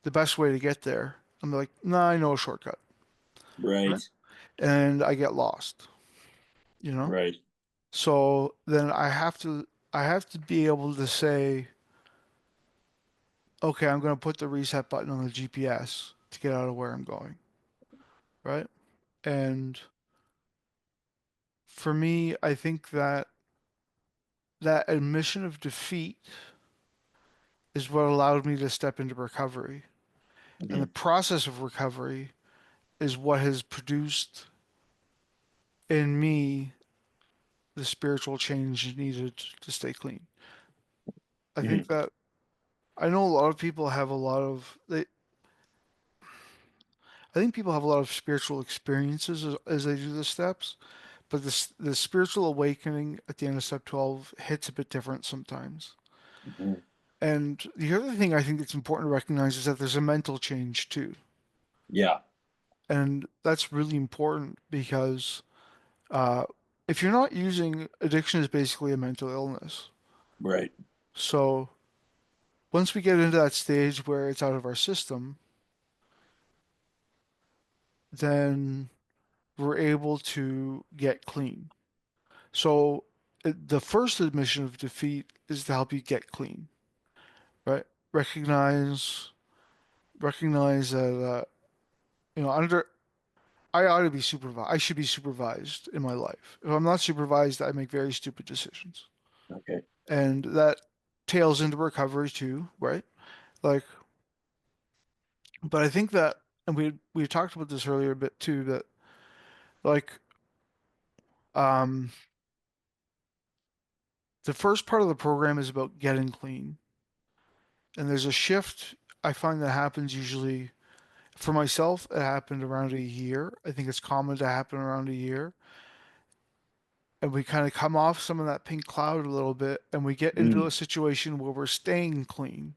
the best way to get there. I'm like, nah, I know a shortcut, Right. right? And I get lost, Right. So then I have to be able to say, okay, I'm going to put the reset button on the GPS to get out of where I'm going, right? And for me, I think that admission of defeat is what allowed me to step into recovery. And the Mm-hmm. process of recovery is what has produced in me the spiritual change needed to stay clean. I think Mm-hmm. that I know a lot of people have a lot of they I think people have a lot of spiritual experiences as they do the steps, but the spiritual awakening at the end of step 12 hits a bit different sometimes. Mm-hmm. And the other thing I think that's important to recognize is that there's a mental change too. Yeah. And that's really important because uh, if you're not using addiction is basically a mental illness. Right. So once we get into that stage where it's out of our system, then we're able to get clean. So the first admission of defeat is to help you get clean, right? Recognize, recognize that under I ought to be supervised. I should be supervised in my life. If I'm not supervised, I make very stupid decisions, Okay. and that tails into recovery too, right? Like, but I think that, and we talked about this earlier a bit too, that like um the first part of the program is about getting clean, and there's a shift I find that happens usually. For myself, it happened around a year. I think it's common to happen around a year. And we kind of come off some of that pink cloud a little bit and we get into Mm-hmm. a situation where we're staying clean.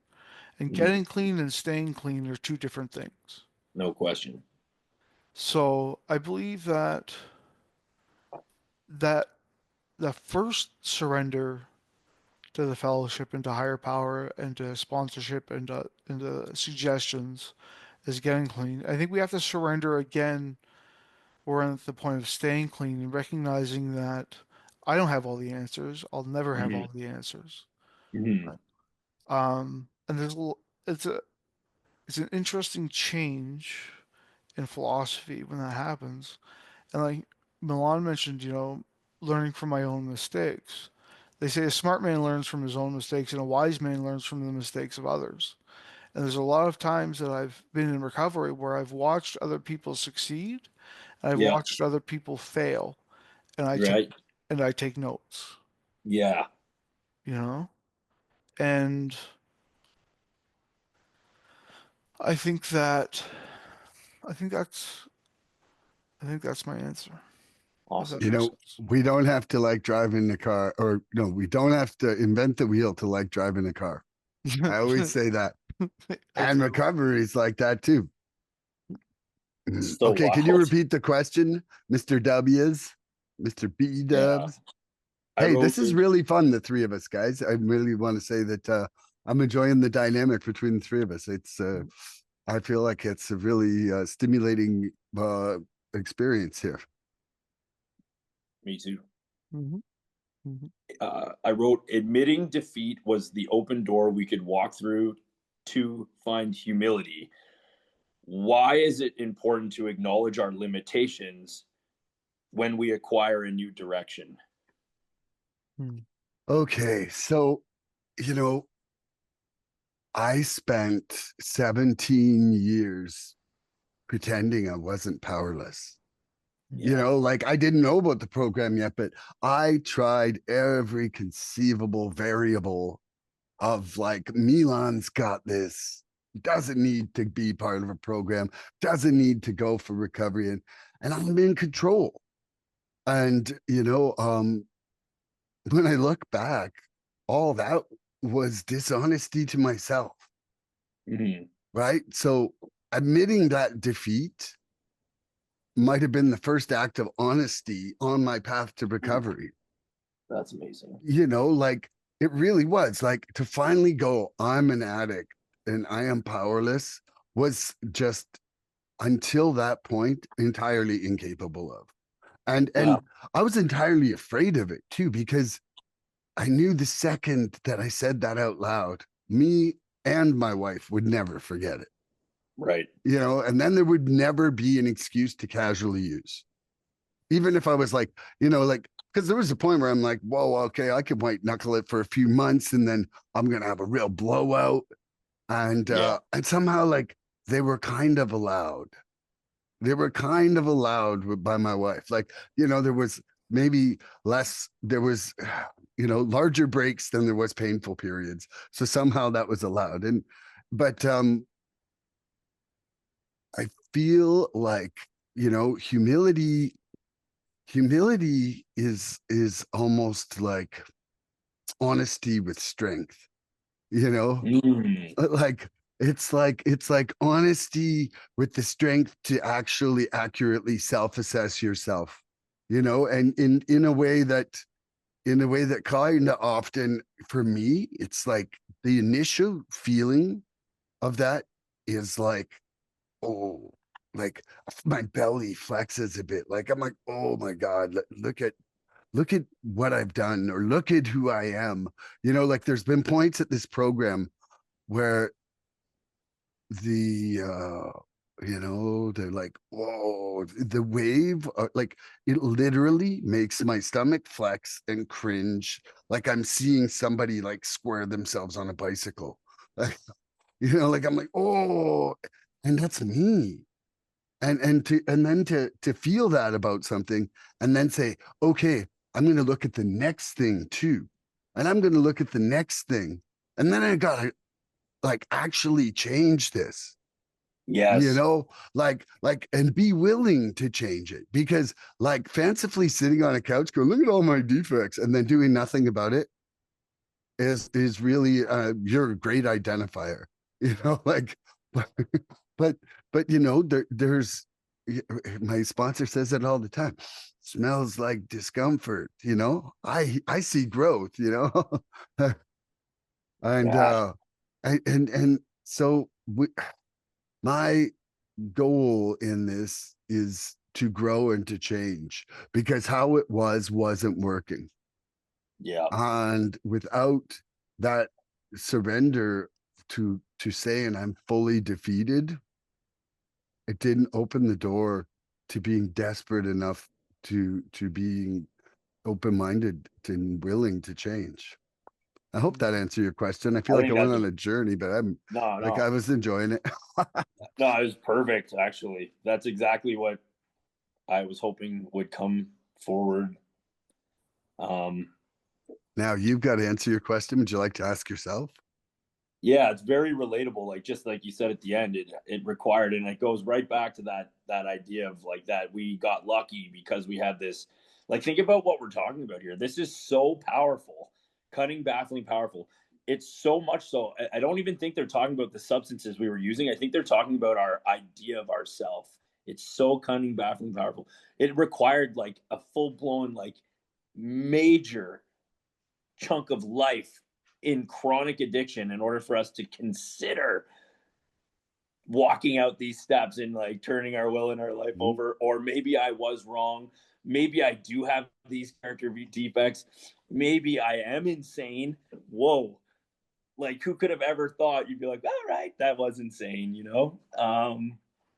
And Mm-hmm. getting clean and staying clean are two different things. No question. So I believe that the first surrender to the fellowship and to higher power and to sponsorship and to suggestions is getting clean. I think we have to surrender again. We're at the point of staying clean and recognizing that I don't have all the answers. I'll never have Mm-hmm. all the answers. Mm-hmm. And it's a it's an interesting change in philosophy when that happens. And like Milan mentioned, learning from my own mistakes. They say a smart man learns from his own mistakes and a wise man learns from the mistakes of others. And there's a lot of times that I've been in recovery where I've watched other people succeed and I've Yeah. watched other people fail and Right. I take notes, Yeah. you know? And I think that I think that's I think that's my answer. If that Awesome. makes sense. We don't have to like driving the car, or no, we don't have to invent the wheel to like driving a car. I always say that. That's And right. recovery is like that too. So Okay, can you wild. repeat the question, Mr. W's? Mr. B Yeah. Dubs. I Hey, this wrote is it. really fun, the three of us, guys. I really want to say that I'm enjoying the dynamic between the three of us. It's I feel like it's a really stimulating experience here. Me too. Mm-hmm. Mm-hmm. I wrote, admitting defeat was the open door we could walk through to find humility. Why is it important to acknowledge our limitations when we acquire a new direction? Okay, so you know, I spent 17 years pretending I wasn't powerless. You Yeah. know, like I didn't know about the program yet, but I tried every conceivable variable of like Milan's got this, doesn't need to be part of a program, doesn't need to go for recovery, and I'm in control. And when I look back, all that was dishonesty to myself, Mm-hmm. right? So admitting that defeat might have been the first act of honesty on my path to recovery. That's amazing. Like it really was like to finally go, I'm an addict and I am powerless was just until that point entirely incapable of. And Yeah. and I was entirely afraid of it too, because I knew the second that I said that out loud, me and my wife would never forget it. Right. And then there would never be an excuse to casually use. Even if I was like, because there was a point where I'm like, whoa, okay, I could white knuckle it for a few months and then I'm gonna have a real blowout. Yeah. And somehow like they were kind of allowed. They were kind of allowed by my wife. Like, there was maybe less, there was, larger breaks than there was painful periods. So somehow that was allowed. But I feel like, humility is almost like honesty with strength, you know Mm. like it's like honesty with the strength to actually accurately self-assess yourself, and in a way that kind of often for me it's like the initial feeling of that is like, oh, like my belly flexes a bit, like I'm like, oh my god, look at what I've done, or look at who I am. Like there's been points at this program where they're like, whoa, the wave, like it literally makes my stomach flex and cringe, like I'm seeing somebody like square themselves on a bicycle. Like I'm like, oh, and that's me. And then to feel that about something and then say, okay, I'm going to look at the next thing too, and I'm going to look at the next thing, and then I gotta like actually change this, Yes. and be willing to change it, because like fancifully sitting on a couch going, look at all my defects, and then doing nothing about it is really you're a great identifier. Like but there's my sponsor says it all the time, smells like discomfort. I see growth. and Yeah. and so my goal in this is to grow and to change, because how it wasn't working. Yeah. And without that surrender to saying I'm fully defeated, it didn't open the door to being desperate enough to being open-minded and willing to change. I hope that answered your question. I feel I like I think went that's on a journey, but I'm no, like, I no, was enjoying it. no. It was perfect. Actually, that's exactly what I was hoping would come forward. Um, Now you've got to answer your question. Would you like to ask yourself? yeah, it's very relatable. Like just like you said at the end, it required, and it goes right back to that idea of like that we got lucky because we had this. Like think about what we're talking about here. This is so powerful, cutting, baffling, powerful. It's so much so. I don't even think they're talking about the substances we were using. I think they're talking about our idea of ourself It's so cunning, baffling, powerful. It required like a full-blown, like major chunk of life in chronic addiction in order for us to consider walking out these steps and like turning our will and our life over. Or maybe I was wrong. Maybe I do have these character defects. Maybe I am insane. Whoa. Like, who could have ever thought? You'd be like, all right, that was insane, you know?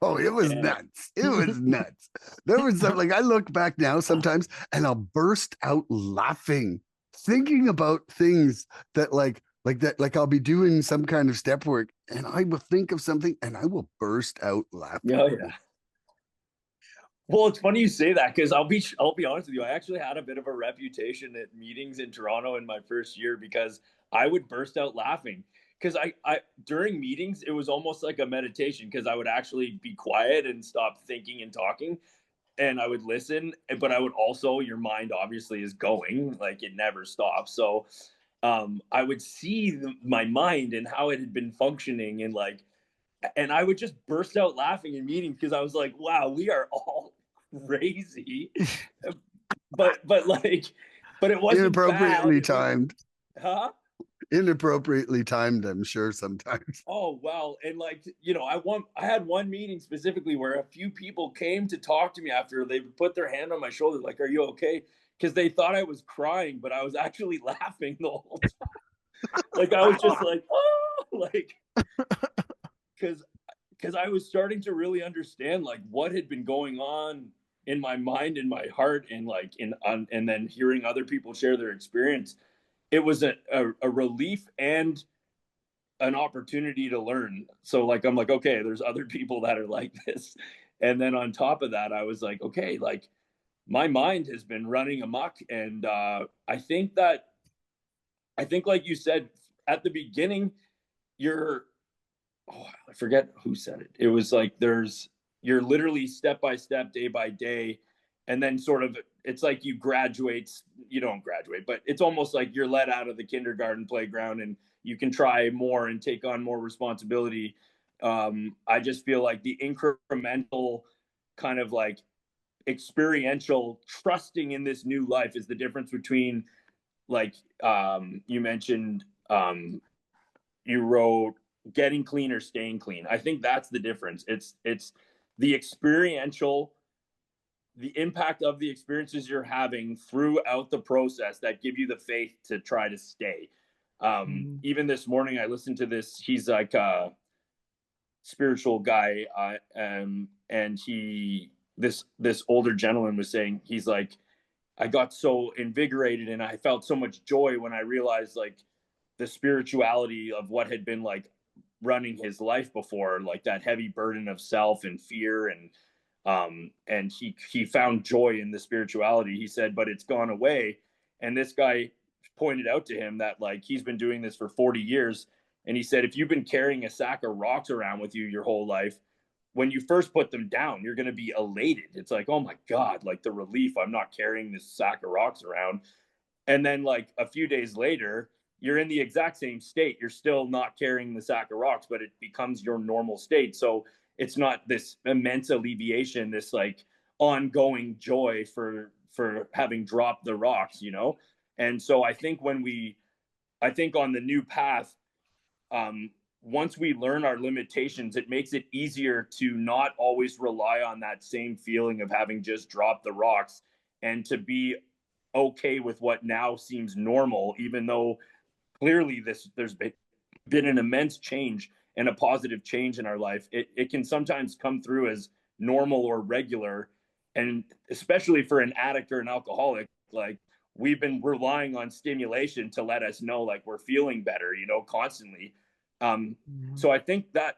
Oh, it was nuts. It was nuts. There was some, like, I look back now sometimes and I'll burst out laughing, thinking about things that like that, like I'll be doing some kind of step work and I will think of something and I will burst out laughing. Oh, yeah. Well, it's funny you say that, because I'll be honest with you. I actually had a bit of a reputation at meetings in Toronto in my first year because I would burst out laughing. Because I during meetings, it was almost like a meditation, because I would actually be quiet and stop thinking and talking, and I would listen. But I would also, your mind obviously is going, like it never stops. So I would see my mind and how it had been functioning, and I would just burst out laughing in meetings because I was like, wow, we are all crazy. but it wasn't inappropriately bad. timed. Huh? Inappropriately timed, I'm sure sometimes. Oh, well, and like, you know, I had one meeting specifically where a few people came to talk to me after. They put their hand on my shoulder, like, are you okay? Because they thought I was crying, but I was actually laughing the whole time. Like, I was just like, oh, like, because I was starting to really understand like what had been going on in my mind, in my heart, and like and then hearing other people share their experience. It was a relief and an opportunity to learn. So like, I'm like, okay, there's other people that are like this. And then on top of that, I was like, okay, like my mind has been running amok. And I think like you said at the beginning, I forget who said it. It was like you're literally step by step, day by day, and then sort of it's like you don't graduate, but it's almost like you're let out of the kindergarten playground and you can try more and take on more responsibility. I just feel like the incremental kind of like experiential trusting in this new life is the difference between like you mentioned you wrote getting clean or staying clean. I think that's the difference. It's the experiential, the impact of the experiences you're having throughout the process that give you the faith to try to stay. Even this morning, I listened to this. He's like a spiritual guy, and this older gentleman was saying, he's like, I got so invigorated and I felt so much joy when I realized like the spirituality of what had been like running his life before, like that heavy burden of self and fear, and he found joy in the spirituality. He said, but it's gone away. And this guy pointed out to him that like he's been doing this for 40 years, and he said, if you've been carrying a sack of rocks around with you your whole life, when you first put them down, you're going to be elated. It's like, oh my God, like the relief, I'm not carrying this sack of rocks around. And then like a few days later, you're in the exact same state. You're still not carrying the sack of rocks, but it becomes your normal state. So it's not this immense alleviation, this like ongoing joy for having dropped the rocks, you know? And so I think on the new path, once we learn our limitations, it makes it easier to not always rely on that same feeling of having just dropped the rocks, and to be okay with what now seems normal, even though clearly there's been an immense change and a positive change in our life. It can sometimes come through as normal or regular. And especially for an addict or an alcoholic, like we've been relying on stimulation to let us know like we're feeling better, you know, constantly. So I think that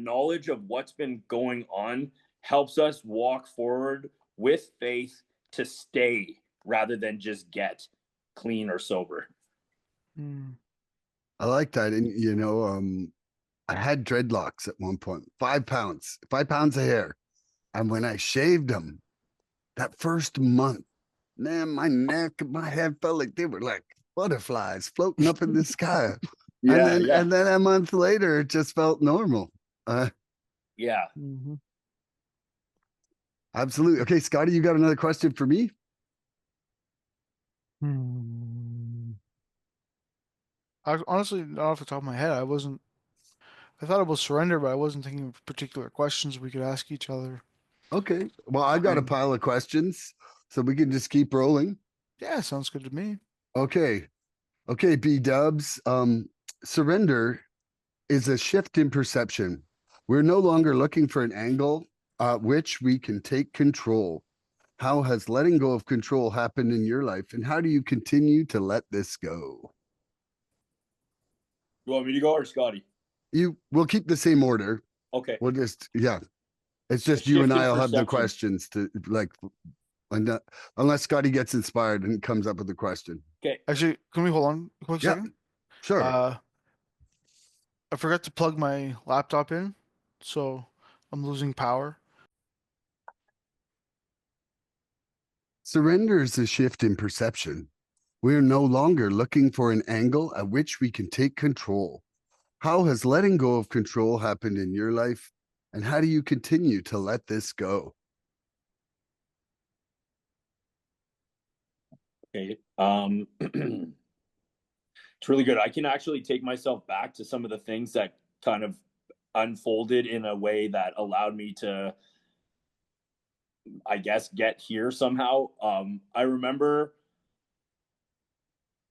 knowledge of what's been going on helps us walk forward with faith to stay rather than just get clean or sober. I like that. And you know, I had dreadlocks at one point, 5 pounds of hair. And when I shaved them that first month, man, my neck and my head felt like they were like butterflies floating up in the sky. And then a month later, it just felt normal. Yeah. Absolutely. Okay, Scotty, you got another question for me? I honestly, not off the top of my head, I thought about surrender, but I wasn't thinking of particular questions we could ask each other. Okay. Well, I've got a pile of questions, so we can just keep rolling. Yeah, sounds good to me. Okay. Okay, B dubs. Surrender is a shift in perception. We're no longer looking for an angle at which we can take control. How has letting go of control happened in your life, and how do you continue to let this go? You want me to go or Scotty? You will keep the same order. Okay. We'll just, yeah. It's A just you and shift in I will have the perception. questions to like, unless Scotty gets inspired and comes up with a question. Okay. Actually, can we hold on a quick Yeah, second? sure. I forgot to plug my laptop in, so I'm losing power. Surrender is a shift in perception. We are no longer looking for an angle at which we can take control. How has letting go of control happened in your life? And how do you continue to let this go? Okay. It's really good. I can actually take myself back to some of the things that kind of unfolded in a way that allowed me to, I guess, get here somehow. I remember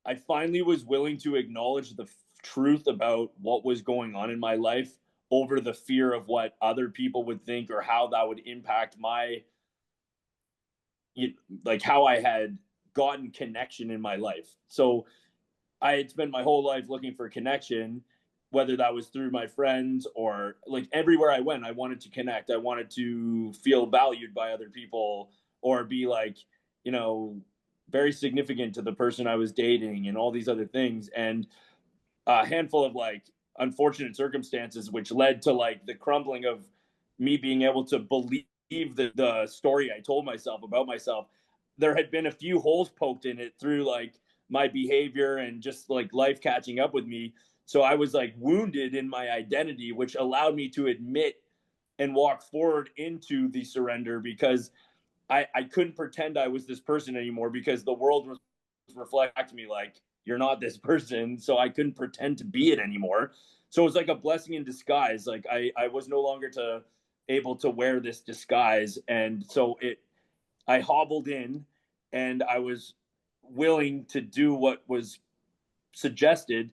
I finally was willing to acknowledge the truth about what was going on in my life over the fear of what other people would think or how that would impact my, like how I had gotten connection in my life. So I had spent my whole life looking for connection, whether that was through my friends or like everywhere I went, I wanted to connect. I wanted to feel valued by other people or be like, you know, very significant to the person I was dating and all these other things. And a handful of like unfortunate circumstances, which led to like the crumbling of me being able to believe the story I told myself about myself. There had been a few holes poked in it through like my behavior and just like life catching up with me. So I was like wounded in my identity, which allowed me to admit and walk forward into the surrender because I couldn't pretend I was this person anymore because the world was reflecting me like you're not this person. So I couldn't pretend to be it anymore. So it was like a blessing in disguise. Like I was no longer able to wear this disguise. And so I hobbled in and I was willing to do what was suggested.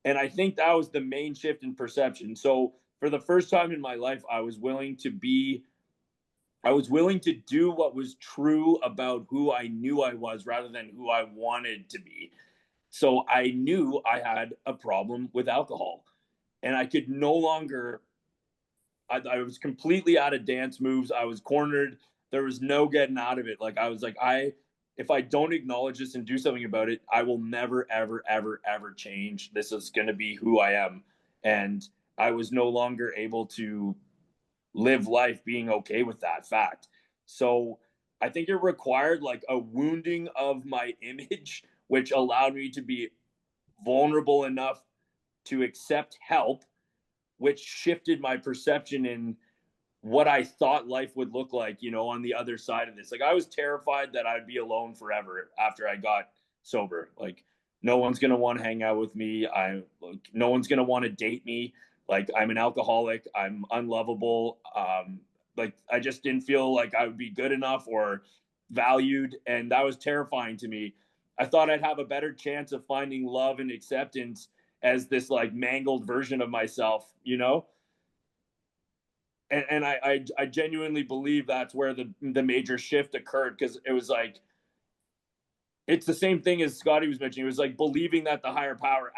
And I think that was the main shift in perception. So for the first time in my life, I was willing to do what was true about who I knew I was rather than who I wanted to be. So I knew I had a problem with alcohol and I could no longer, I was completely out of dance moves. I was cornered. There was no getting out of it. Like I was like, if I don't acknowledge this and do something about it, I will never, ever, ever, ever change. This is going to be who I am. And I was no longer able to live life being okay with that fact. So I think it required like a wounding of my image, which allowed me to be vulnerable enough to accept help, which shifted my perception in what I thought life would look like, on the other side of this. Like I was terrified that I'd be alone forever after I got sober. Like no one's going to want to hang out with me. No one's going to want to date me. Like I'm an alcoholic. I'm unlovable. Like I just didn't feel like I would be good enough or valued. And that was terrifying to me. I thought I'd have a better chance of finding love and acceptance as this like mangled version of myself, and I genuinely believe that's where the major shift occurred because it was like it's the same thing as Scotty was mentioning. It was like believing that the higher power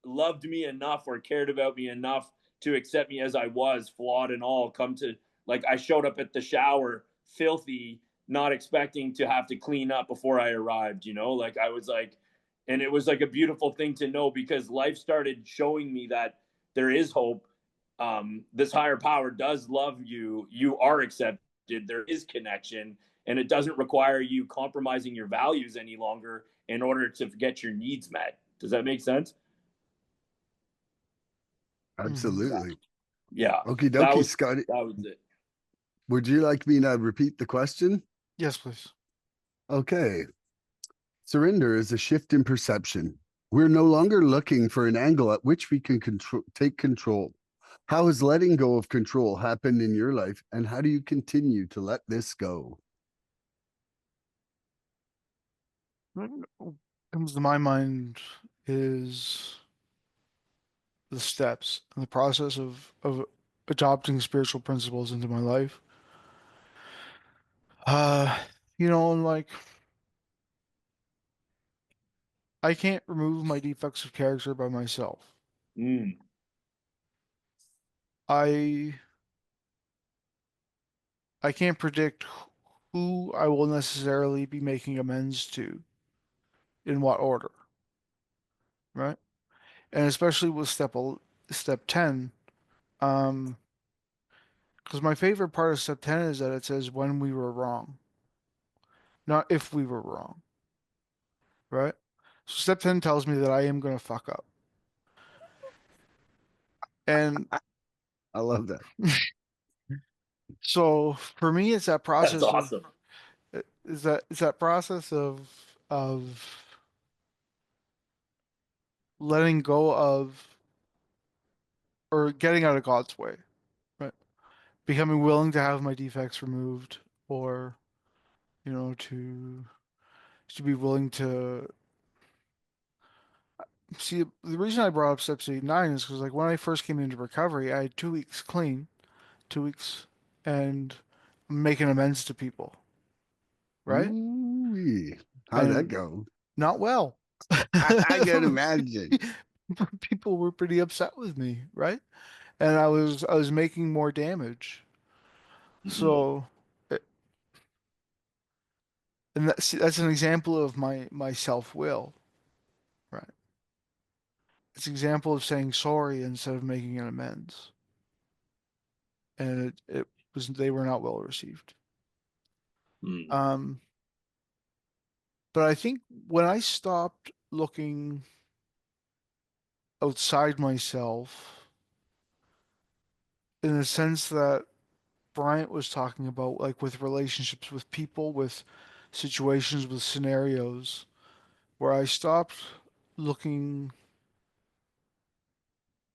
loved me enough or cared about me enough to accept me as I was, flawed and all. Come to like I showed up at the shower filthy, not expecting to have to clean up before I arrived. Like I was like, and it was like a beautiful thing to know because life started showing me that there is hope. This higher power does love you. You are accepted. There is connection, and it doesn't require you compromising your values any longer in order to get your needs met. Does that make sense? Mhm. Absolutely. Yeah. Okie That dokie, was Scotty. that was it. Would you like me to repeat the question? Yes, please. Okay. Surrender is a shift in perception. We're no longer looking for an angle at which we can take control. How has letting go of control happened in your life, and how do you continue to let this go? What comes to my mind is the steps and the process of adopting spiritual principles into my life. Uh, and like I can't remove my defects of character by myself. Mm. I I can't predict who I will necessarily be making amends to in what order, right? And especially with step 10, um, because my favorite part of step 10 is that it says when we were wrong, not if we were wrong, right? So step 10 tells me that I am going to fuck up. And I love that. so for me, it's that That's process of awesome. is that process of letting go of or getting out of God's way, right? Becoming willing to have my defects removed, or to be willing to see. The reason I brought up steps 8 and 9 is because like when I first came into recovery, I had 2 weeks clean, 2 weeks, and making amends to people, right? Ooh, how'd that And go? not well. I can imagine. People were pretty upset with me, right? And I was making more damage. Hmm. So, eh, and that's an example of my self-will, right? It's an example of saying sorry instead of making an amends. And it was they were not well received. Mm. Um, but I think when I stopped looking outside myself, in the sense that Bryant was talking about, like with relationships with people, with situations, with scenarios, where looking,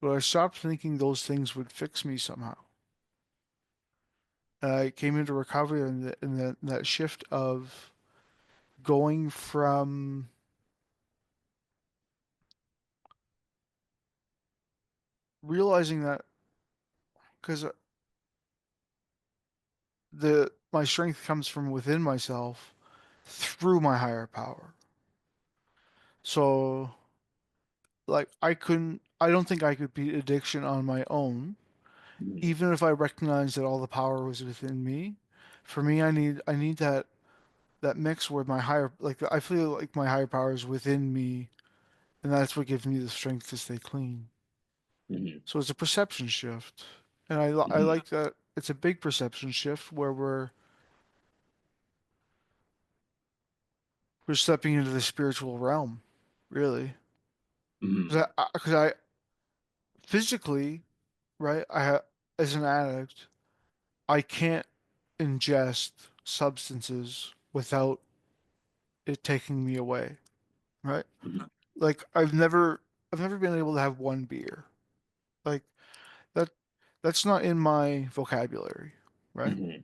where I stopped thinking those things would fix me somehow. And I came into recovery and that shift of going from realizing that because the my strength comes from within myself through my higher power. So like I don't think I could beat addiction on my own, Mm. even if I recognized that all the power was within me. For me, I need that mix where my higher like I feel like my higher power is within me, and that's what gives me the strength to stay clean. Mhm. So it's a perception shift, and I Mhm. like that it's a big perception shift where we're stepping into the spiritual realm, really. Mhm. Because I physically, right, as an addict, I can't ingest substances without it taking me away, right? Mhm. Like I've never been able to have one beer. Like that that's not in my vocabulary, right? Mhm.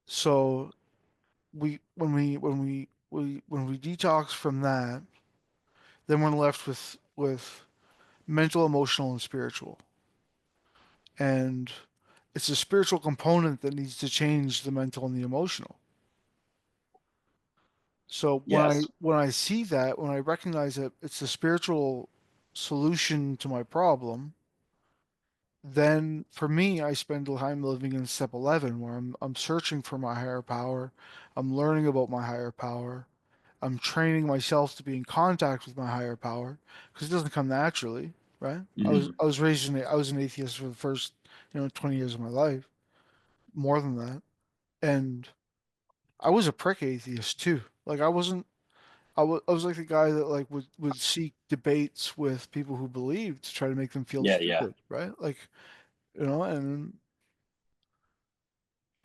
So when we detox from that, then we're left with mental, emotional, and spiritual. And it's the spiritual component that needs to change the mental and the emotional. So Yes. when I see that, when I recognize that it's the spiritual solution to my problem, then for me, I spend time living in step 11 where I'm searching for my higher power. I'm learning about my higher power. I'm training myself to be in contact with my higher power because it doesn't come naturally, right? I was Mhm. I was raised I was an atheist for the first, 20 years of my life, more than that. And I was a prick atheist too. Like I was like the guy that like would seek debates with people who believed to try to make them feel Yeah. Yeah. stupid, right? Like, and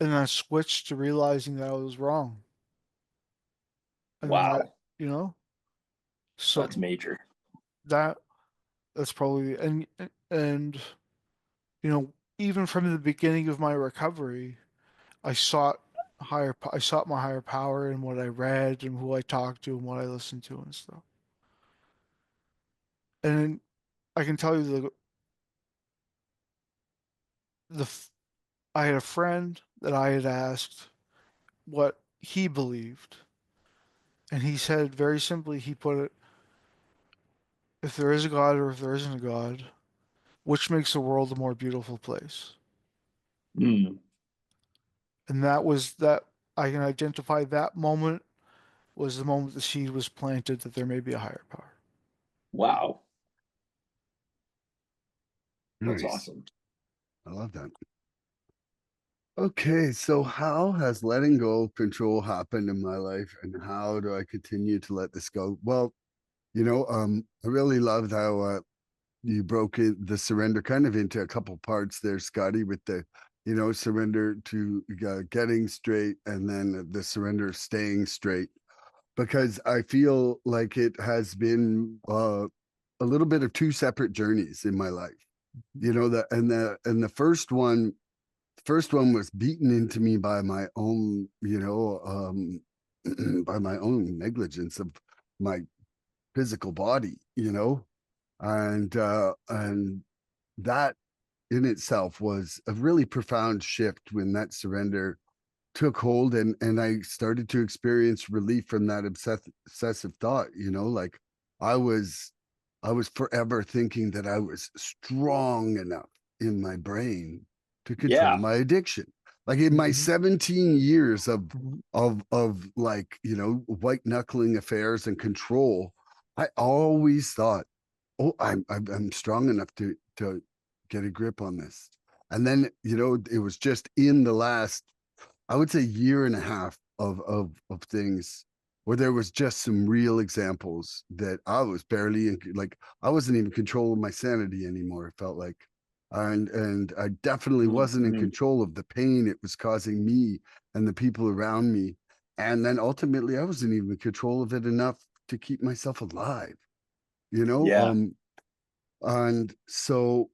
and I switched to realizing that I was wrong. And then Wow. you know, That's so major. that that's probably and even from the beginning of my recovery, I sought my higher power in what I read and who I talked to and what I listened to and stuff. And I can tell you the I had a friend that I had asked what he believed, and he said very simply, he put it, if there is a God or if there isn't a God, which makes the world a more beautiful place? Mm. And that was that I can identify that moment was the moment the seed was planted that there may be a higher power. Wow. That's Nice. awesome. I love that. Okay, so how has letting go of control happened in my life, and how do I continue to let this go? Well, I really loved how you broke the surrender kind of into a couple parts there, Scotty, with the surrender to getting straight, and then the surrender of staying straight, because I feel like it has been a little bit of two separate journeys in my life. The first one was beaten into me by my own, by my own negligence of my physical body, and that in itself was a really profound shift when that surrender took hold, and I started to experience relief from that obsessive thought, like I was I was forever thinking that I was strong enough in my brain to control Yeah. my addiction. Like in my Mhm. 17 years of Mhm. like, white knuckling affairs and control, I always thought, oh, I'm strong enough to get a grip on this. And then, it was just in the last, I would say, year and a half of things where there was just some real examples that I was barely like I wasn't even in control of my sanity anymore, it felt like. And I definitely wasn't in Mm-hmm. control of the pain it was causing me and the people around me. And then ultimately I wasn't even in control of it enough to keep myself alive, you know? Yeah. And so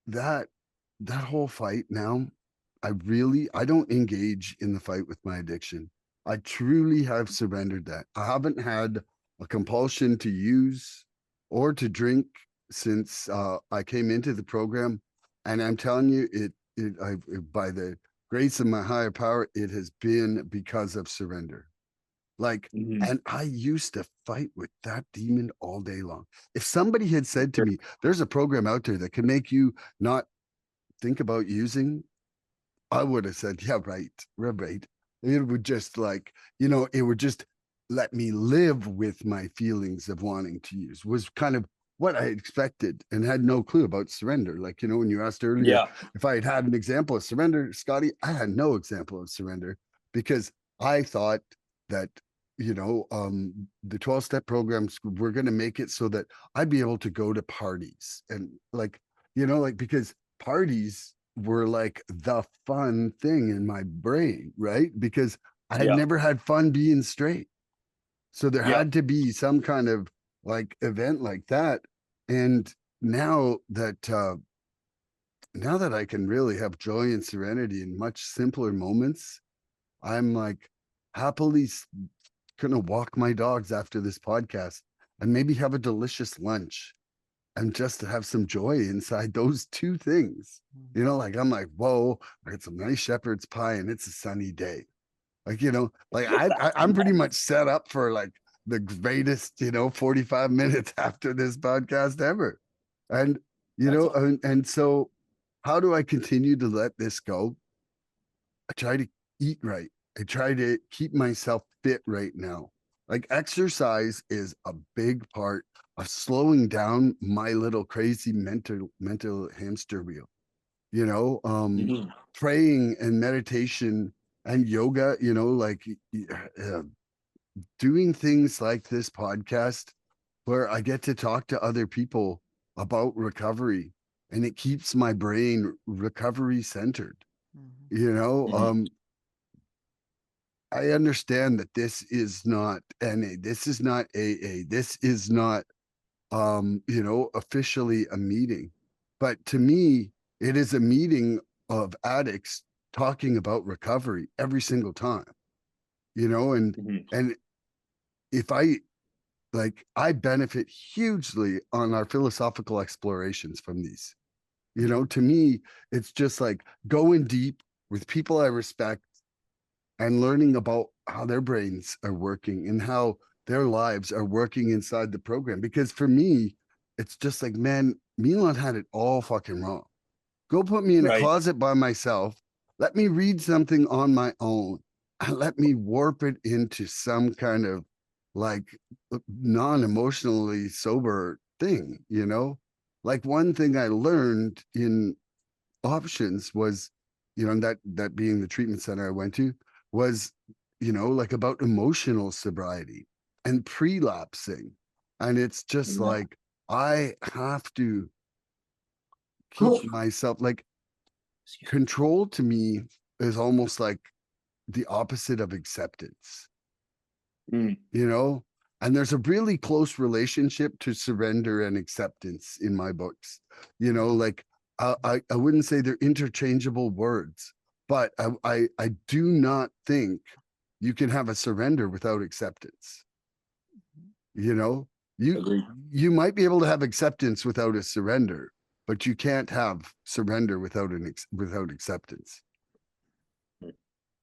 that that whole fight now, I don't engage in the fight with my addiction. I truly have surrendered that. I haven't had a compulsion to use or to drink since I came into the program, and I'm telling you, by the grace of my higher power, it has been because of surrender. Like, Mm-hmm. and I used to fight with that demon all day long. If somebody had said to Sure. me, "There's a program out there that can make you not think about using," I would have said, yeah, right, right. It would just like, it would just let me live with my feelings of wanting to use, was kind of what I expected and had no clue about surrender. Like, when you asked earlier Yeah. if I had had an example of surrender, Scotty, I had no example of surrender because I thought that, the 12-step programs were going to make it so that I'd be able to go to parties and like, like because parties were like the fun thing in my brain, right? Because I had Yeah. never had fun being straight. So there Yeah. had to be some kind of like event like that. And now that I can really have joy and serenity in much simpler moments, I'm like happily gonna walk my dogs after this podcast and maybe have a delicious lunch and just to have some joy inside those two things. Like I'm like, whoa, I got some nice shepherd's pie and it's a sunny day. Like, like I'm pretty much set up for like the greatest, 45 minutes after this podcast ever. And, That's awesome. and so how do I continue to let this go? I try to eat right. I try to keep myself fit right now. Like exercise is a big part of slowing down my little crazy mental hamster wheel. You know, Mm-hmm. praying and meditation and yoga, like uh, doing things like this podcast where I get to talk to other people about recovery and it keeps my brain recovery centered. You know, Mhm. I understand that this is not NA, this is not AA, this is not officially a meeting. But to me, it is a meeting of addicts talking about recovery every single time, and Mhm. and if I benefit hugely on our philosophical explorations from these. To me, it's just like going deep with people I respect and learning about how their brains are working and how their lives are working inside the program. Because for me, it's just like, man, Milan had it all fucking wrong. Go put me in a Right. closet by myself. Let me read something on my own. And let me warp it into some kind of like non-emotionally sober thing. Like one thing I learned in options was, that being the treatment center I went to was, like about emotional sobriety and prelapsing. And it's just Yeah. like, I have to keep myself like control to me is almost like the opposite of acceptance, Mm. you know? And there's a really close relationship to surrender and acceptance in my books. Like I wouldn't say they're interchangeable words, but I do not think you can have a surrender without acceptance. You know, you Agreed. you might be able to have acceptance without a surrender, but you can't have surrender without acceptance.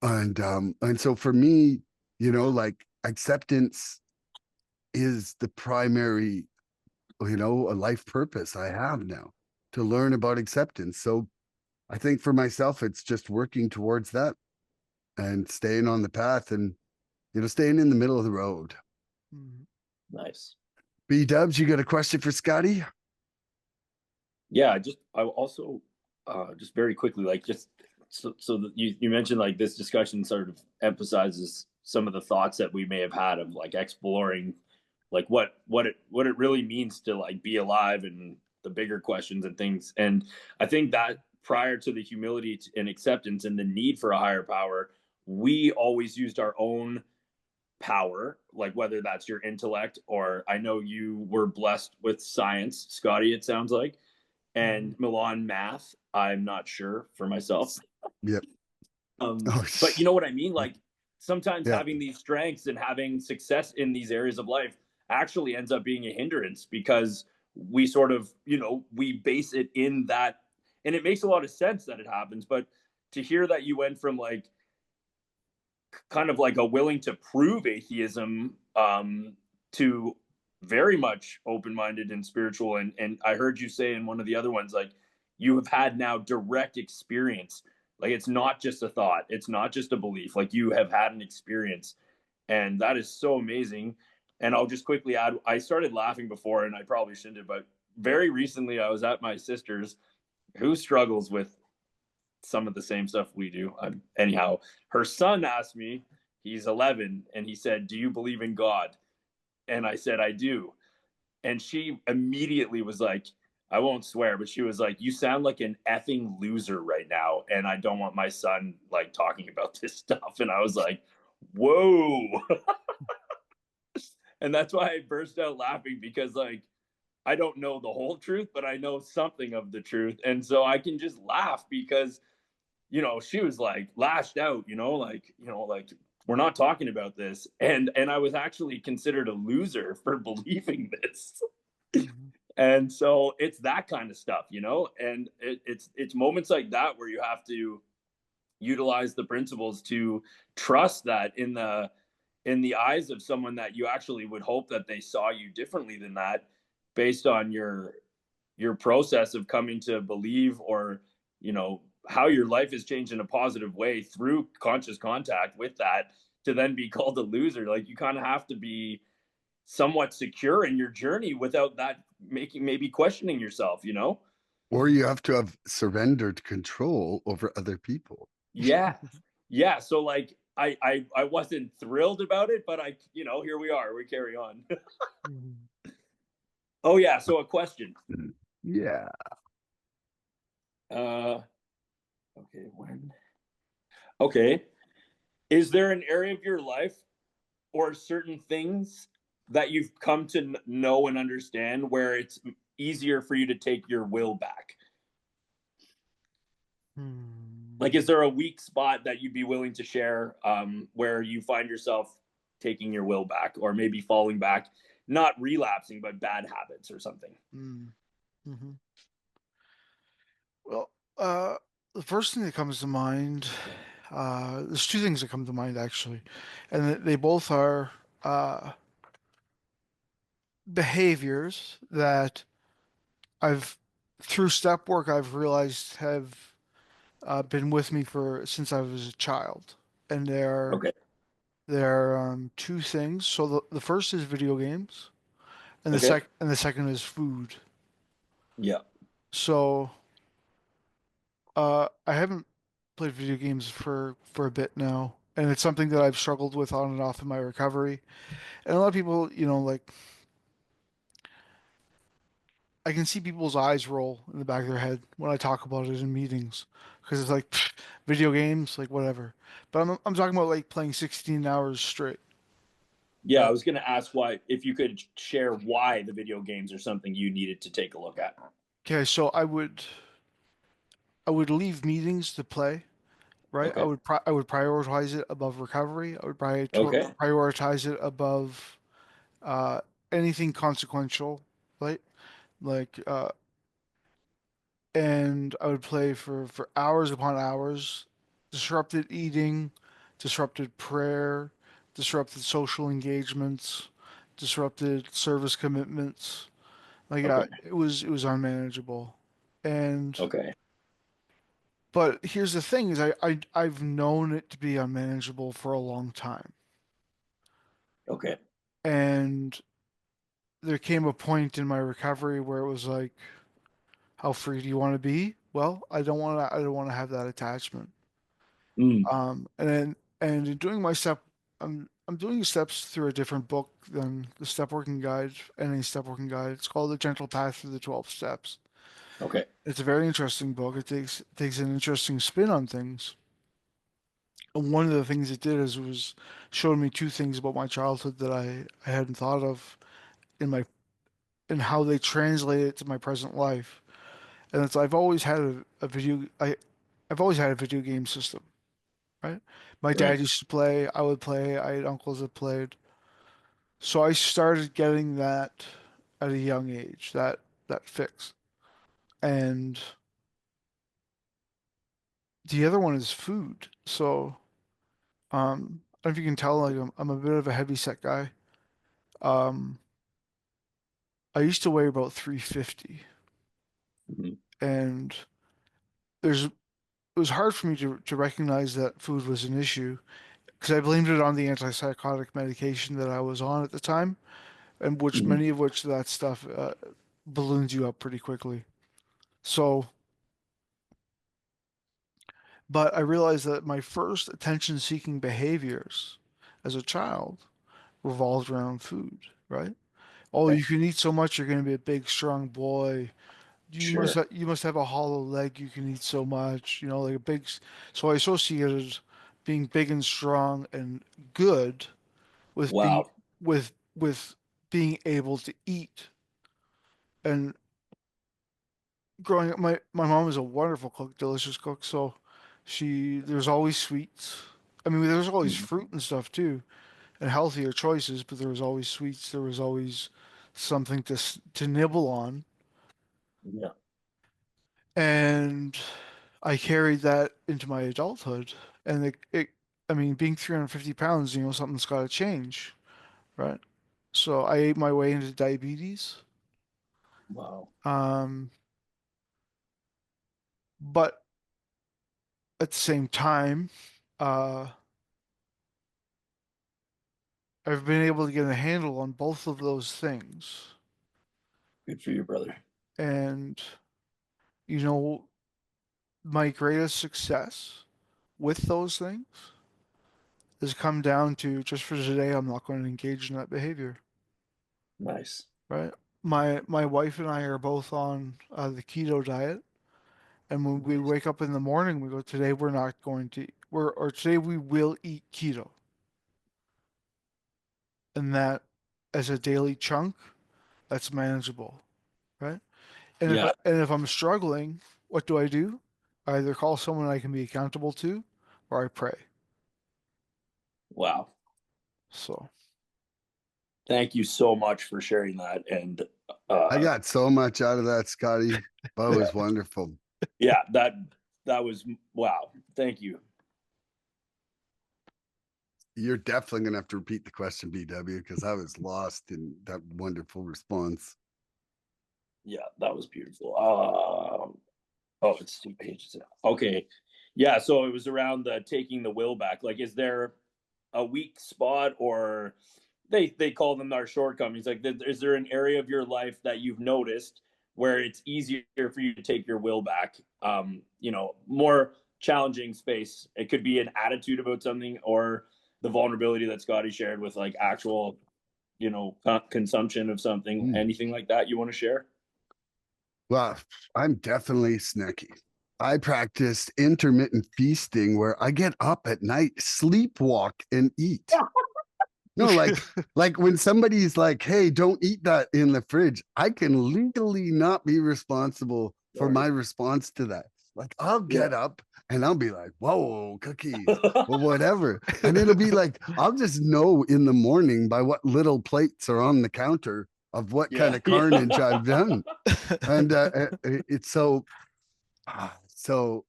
And so for me, like acceptance is the primary, a life purpose I have now, to learn about acceptance. So I think for myself, it's just working towards that and staying on the path and, staying in the middle of the road. Mhm. Nice. B Dubs, you got a question for Scotty? Yeah, I also just very quickly, like, just so that you mentioned, like, this discussion sort of emphasizes some of the thoughts that we may have had of like exploring like what it really means to like be alive and the bigger questions and things. And I think that prior to the humility and acceptance and the need for a higher power, we always used our own power, like whether that's your intellect, or I know you were blessed with science, Scotty, it sounds like, and Mhm. Milan math. I'm not sure for myself. Yep. Oh, But you know what I mean? Like sometimes yeah. having these strengths and having success in these areas of life actually ends up being a hindrance because we sort of, we base it in that. And it makes a lot of sense that it happens. But to hear that you went from like kind of like a willing to prove atheism to very much open-minded and spiritual, and I heard you say in one of the other ones, like, you have had now direct experience, like it's not just a thought, it's not just a belief, like you have had an experience, and that is so amazing. And I'll just quickly add, I started laughing before and I probably shouldn't have, but very recently I was at my sister's, who struggles with some of the same stuff we do. Anyhow, her son asked me, he's 11, and he said, "Do you believe in God?" And I said, "I do." And she immediately was like, I won't swear, but she was like, "You sound like an effing loser right now. And I don't want my son like talking about this stuff." And I was like, whoa. And that's why I burst out laughing because, like, I don't know the whole truth, but I know something of the truth. And so I can just laugh because she was like lashed out, like we're not talking about this. And I was actually considered a loser for believing this. Mhm. And so it's that kind of stuff, and it's moments like that where you have to utilize the principles to trust that in the eyes of someone that you actually would hope that they saw you differently than that, based on your process of coming to believe, or how your life has changed in a positive way through conscious contact with that, to then be called a loser. Like, you kind of have to be somewhat secure in your journey without that making, maybe questioning yourself. Or you have to have surrendered control over other people. Yeah. Yeah, so like I wasn't thrilled about it, but here we are, we carry on. Mhm. Oh yeah, so a question. Yeah. uh okay, when Okay. Is there an area of your life or certain things that you've come to know and understand where it's easier for you to take your will back? Like, is there a weak spot that you'd be willing to share where you find yourself taking your will back or maybe falling back, not relapsing, but bad habits or something? Mm-hmm. Well, the first thing that comes to mind, there's two things that come to mind actually, and they both are behaviors that I've, through step work, I've realized have been with me for since I was a child, and Okay. they're two things. So the first is video games, and Okay. the second is food. Yeah. So I haven't played video games for a bit now, and it's something that I've struggled with on and off in my recovery. And a lot of people, like I can see people's eyes roll in the back of their head when I talk about it in meetings because it's like pfft, video games, like whatever. But I'm talking about like playing 16 hours straight, Yeah. I right? was going to ask why, if you could share why the video games are something you needed to take a look at. Okay, so I would leave meetings to play, right? Okay. I would prioritize it above recovery. I would Okay. prioritize it above uh anything consequential, right? Like and I would play for hours upon hours, disrupted eating, disrupted prayer, disrupted social engagements, disrupted service commitments. Like Okay. it was unmanageable. And Okay. but here's the thing is I've known it to be unmanageable for a long time. Okay. And there came a point in my recovery where it was like, how free do you want to be? Well, I don't want to have that attachment. Mm. And in doing my step, I'm doing steps through a different book than the step working guide, any step working guide. It's called The Gentle Path Through the 12 Steps. Okay. It's a very interesting book. It takes an interesting spin on things. And one of the things it did is was showed me two things about my childhood that I hadn't thought of in my in how they translate it to my present life. And it's I've always had I've always had a video game system, right? My dad Right. used to play, I would play, I had uncles that played. So I started getting that at a young age, that fix. And the other one is food. So I don't know if you can tell, like I'm a bit of a heavy set guy. Um, I used to weigh about 350, Mhm. and it was hard for me to recognize that food was an issue because I blamed it on the antipsychotic medication that I was on at the time, and which Mhm. many of which that stuff balloons you up pretty quickly. So, but I realized that my first attention-seeking behaviors as a child revolved around food, right? Oh, Okay. you can eat so much, you're going to be a big, strong boy. Sure. You must have a hollow leg. You can eat so much, like a big. So I associated being big and strong and good with being Wow. with being able to eat. And growing up, my mom was a wonderful cook, delicious cook. So there's always sweets. I mean, there's always Mhm. fruit and stuff too, and healthier choices. But there was always sweets. There was always something to nibble on. Yeah. And I carried that into my adulthood. And I mean, being 350 pounds, something's got to change, right? So I ate my way into diabetes. Wow. Um, but at the same time, uh, I've been able to get a handle on both of those things. Good for you, brother. And, you know, my greatest success with those things has come down to just for today, I'm not going to engage in that behavior. Nice. Right? My wife and I are both on the keto diet, and when we wake up in the morning, we go, today we're not going to. or today we will eat keto. And that as a daily chunk, that's manageable, right? And Yeah. if I'm struggling, what do? I either call someone I can be accountable to, or I pray. Wow. So Thank you so much for sharing that. And I got so much out of that, Scotty. That was wonderful. yeah, that was wow. Thank you. You're definitely going to have to repeat the question, BW, because I was lost in that wonderful response. Yeah, that was beautiful. Oh, it's 2 pages. Okay. Yeah, so it was around the taking the will back. Like, is there a weak spot, or they call them our shortcomings? Like, is there an area of your life that you've noticed where it's easier for you to take your will back? More challenging space. It could be an attitude about something, or the vulnerability that Scotty shared with like actual, consumption of something. Anything like that you want to share? Well, I'm definitely snacky. I practiced intermittent feasting where I get up at night, sleepwalk, and eat. No, like when somebody's like, "Hey, don't eat that in the fridge," I can legally not be responsible for my response to that. Like I'll get up and I'll be like, "Whoa, cookies," or whatever, and it'll be like I'll just know in the morning by what little plates are on the counter of what kind of carnage I've done, and it's so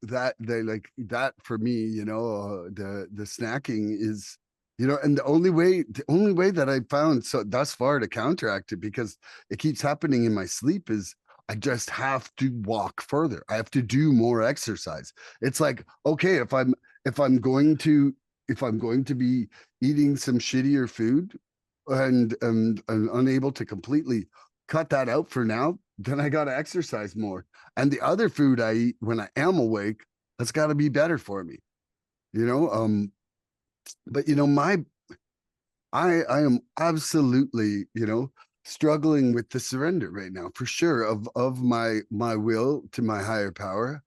that they like that for me, the snacking is, and the only way that I found so thus far to counteract it, because it keeps happening in my sleep, is I just have to walk further. I have to do more exercise. It's like, okay, if I'm going to be eating some shittier food and unable to completely cut that out for now, then I got to exercise more. And the other food I eat when I am awake, that's got to be better for me, you know. But I am absolutely, struggling with the surrender right now for sure of my will to my higher power,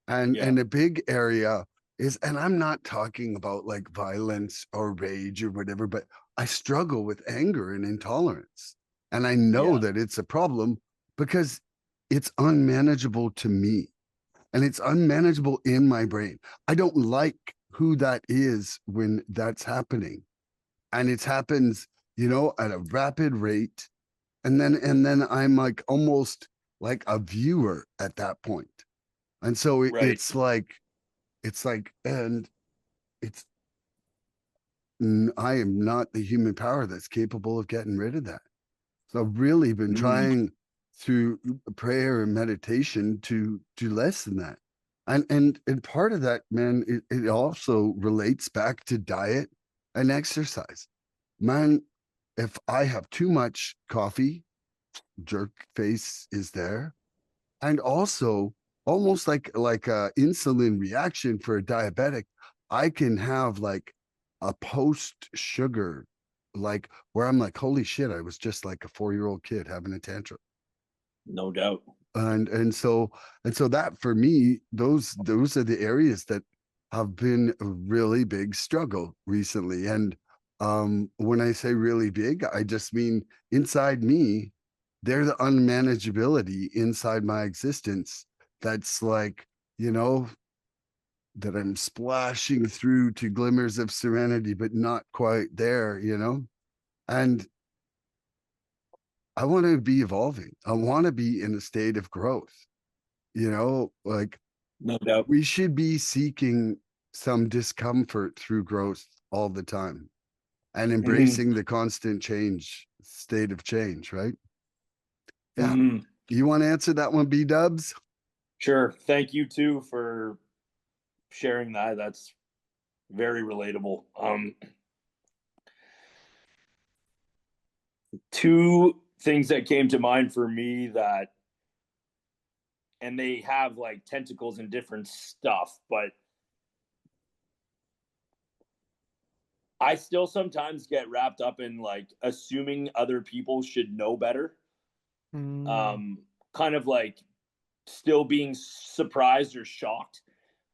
and a big area is, and I'm not talking about like violence or rage or whatever, but I struggle with anger and intolerance, and I know that it's a problem because it's unmanageable to me, and it's unmanageable in my brain. I don't like who that is when that's happening, and it happens, at a rapid rate, and then I'm like almost like a viewer at that point. And so it's like, and it's, I am not the human power that's capable of getting rid of that. So I've really been trying through prayer and meditation to lessen that. And part of that, man, it also relates back to diet and exercise. Man, if I have too much coffee, jerk face is there. And also almost like a insulin reaction for a diabetic, I can have like a post sugar, like where I'm like, holy shit, I was just like a 4-year-old kid having a tantrum. No doubt. And so that for me, those are the areas that have been a really big struggle recently. And when I say really big, I just mean inside me, they're the unmanageability inside my existence that's like, that I'm splashing through to glimmers of serenity, but not quite there. And I want to be evolving. I want to be in a state of growth, like No doubt. we should be seeking some discomfort through growth all the time and embracing the constant state of change, right? Yeah. You want to answer that one, B Dubs? Sure. Thank you too for sharing that. That's very relatable. Two things that came to mind for me and they have like tentacles and different stuff, but I still sometimes get wrapped up in like assuming other people should know better. Kind of like still being surprised or shocked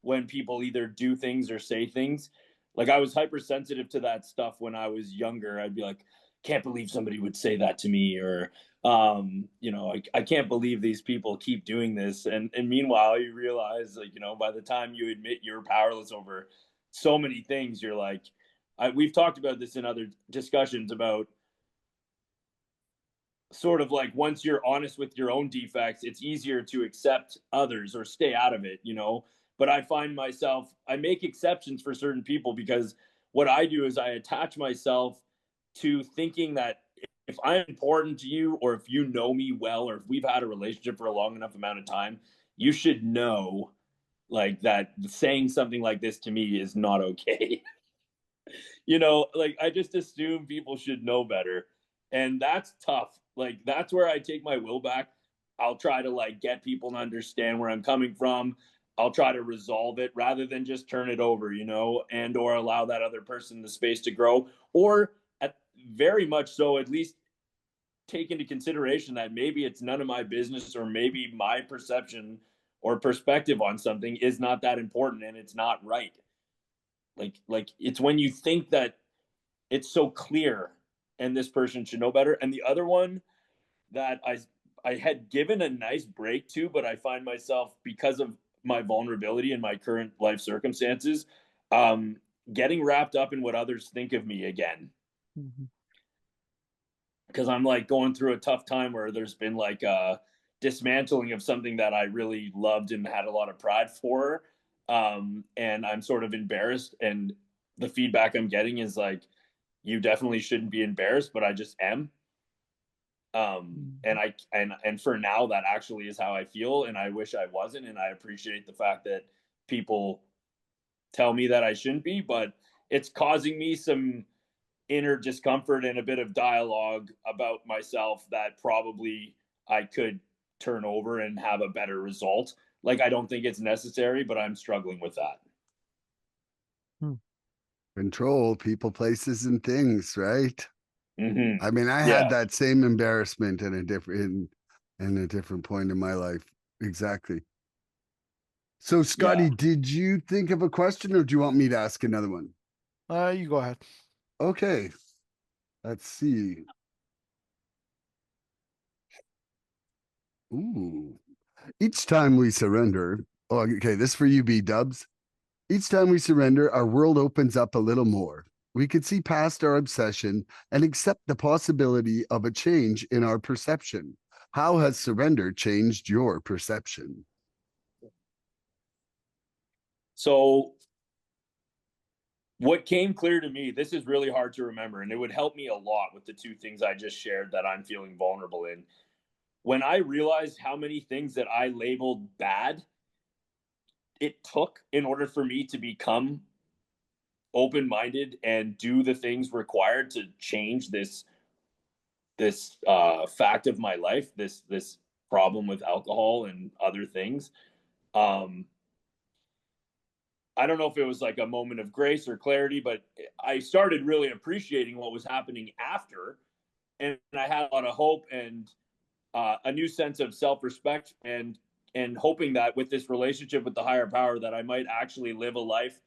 when people either do things or say things. Like, I was hypersensitive to that stuff when I was younger. I'd be like, can't believe somebody would say that to me, or I can't believe these people keep doing this. And meanwhile, you realize, like, by the time you admit you're powerless over so many things, you're like, we've talked about this in other discussions about sort of like, once you're honest with your own defects, it's easier to accept others or stay out of it, But I find myself, I make exceptions for certain people, because what I do is I attach myself to thinking that if I'm important to you, or if you know me well, or if we've had a relationship for a long enough amount of time, you should know, like, that saying something like this to me is not okay. Like, I just assume people should know better. And that's tough. Like, that's where I take my will back. I'll try to, like, get people to understand where I'm coming from. I'll try to resolve it rather than just turn it over, and or allow that other person the space to grow, or at very much so, at least take into consideration that maybe it's none of my business, or maybe my perception or perspective on something is not that important and it's not right. Like it's when you think that it's so clear and this person should know better. And the other one that I had given a nice break to, but I find myself, because of my vulnerability and my current life circumstances, getting wrapped up in what others think of me again. Mm-hmm. Because I'm, like, going through a tough time where there's been, like, a dismantling of something that I really loved and had a lot of pride for. And I'm sort of embarrassed, and the feedback I'm getting is like, you definitely shouldn't be embarrassed, but I just am. And for now, that actually is how I feel, and I wish I wasn't, and I appreciate the fact that people tell me that I shouldn't be, but it's causing me some inner discomfort and a bit of dialogue about myself that probably I could turn over and have a better result. Like, I don't think it's necessary, but I'm struggling with that. Control people, places, and things, right? Mm-hmm. I mean, I had Yeah. that same embarrassment in a different point in my life. Exactly. So, Scotty, Yeah. did you think of a question, or do you want me to ask another one? You go ahead. Okay. Let's see. Ooh. Each time we surrender, oh, okay, this for you, B Dubs. Each time we surrender, our world opens up a little more. We could see past our obsession and accept the possibility of a change in our perception. How has surrender changed your perception? So what came clear to me, this is really hard to remember, and it would help me a lot with the two things I just shared that I'm feeling vulnerable in. When I realized how many things that I labeled bad it took in order for me to become open-minded and do the things required to change this fact of my life, this problem with alcohol and other things. um I don't know if it was like a moment of grace or clarity, but I started really appreciating what was happening after, and I had a lot of hope and a new sense of self-respect, and hoping that with this relationship with the higher power, that I might actually live a life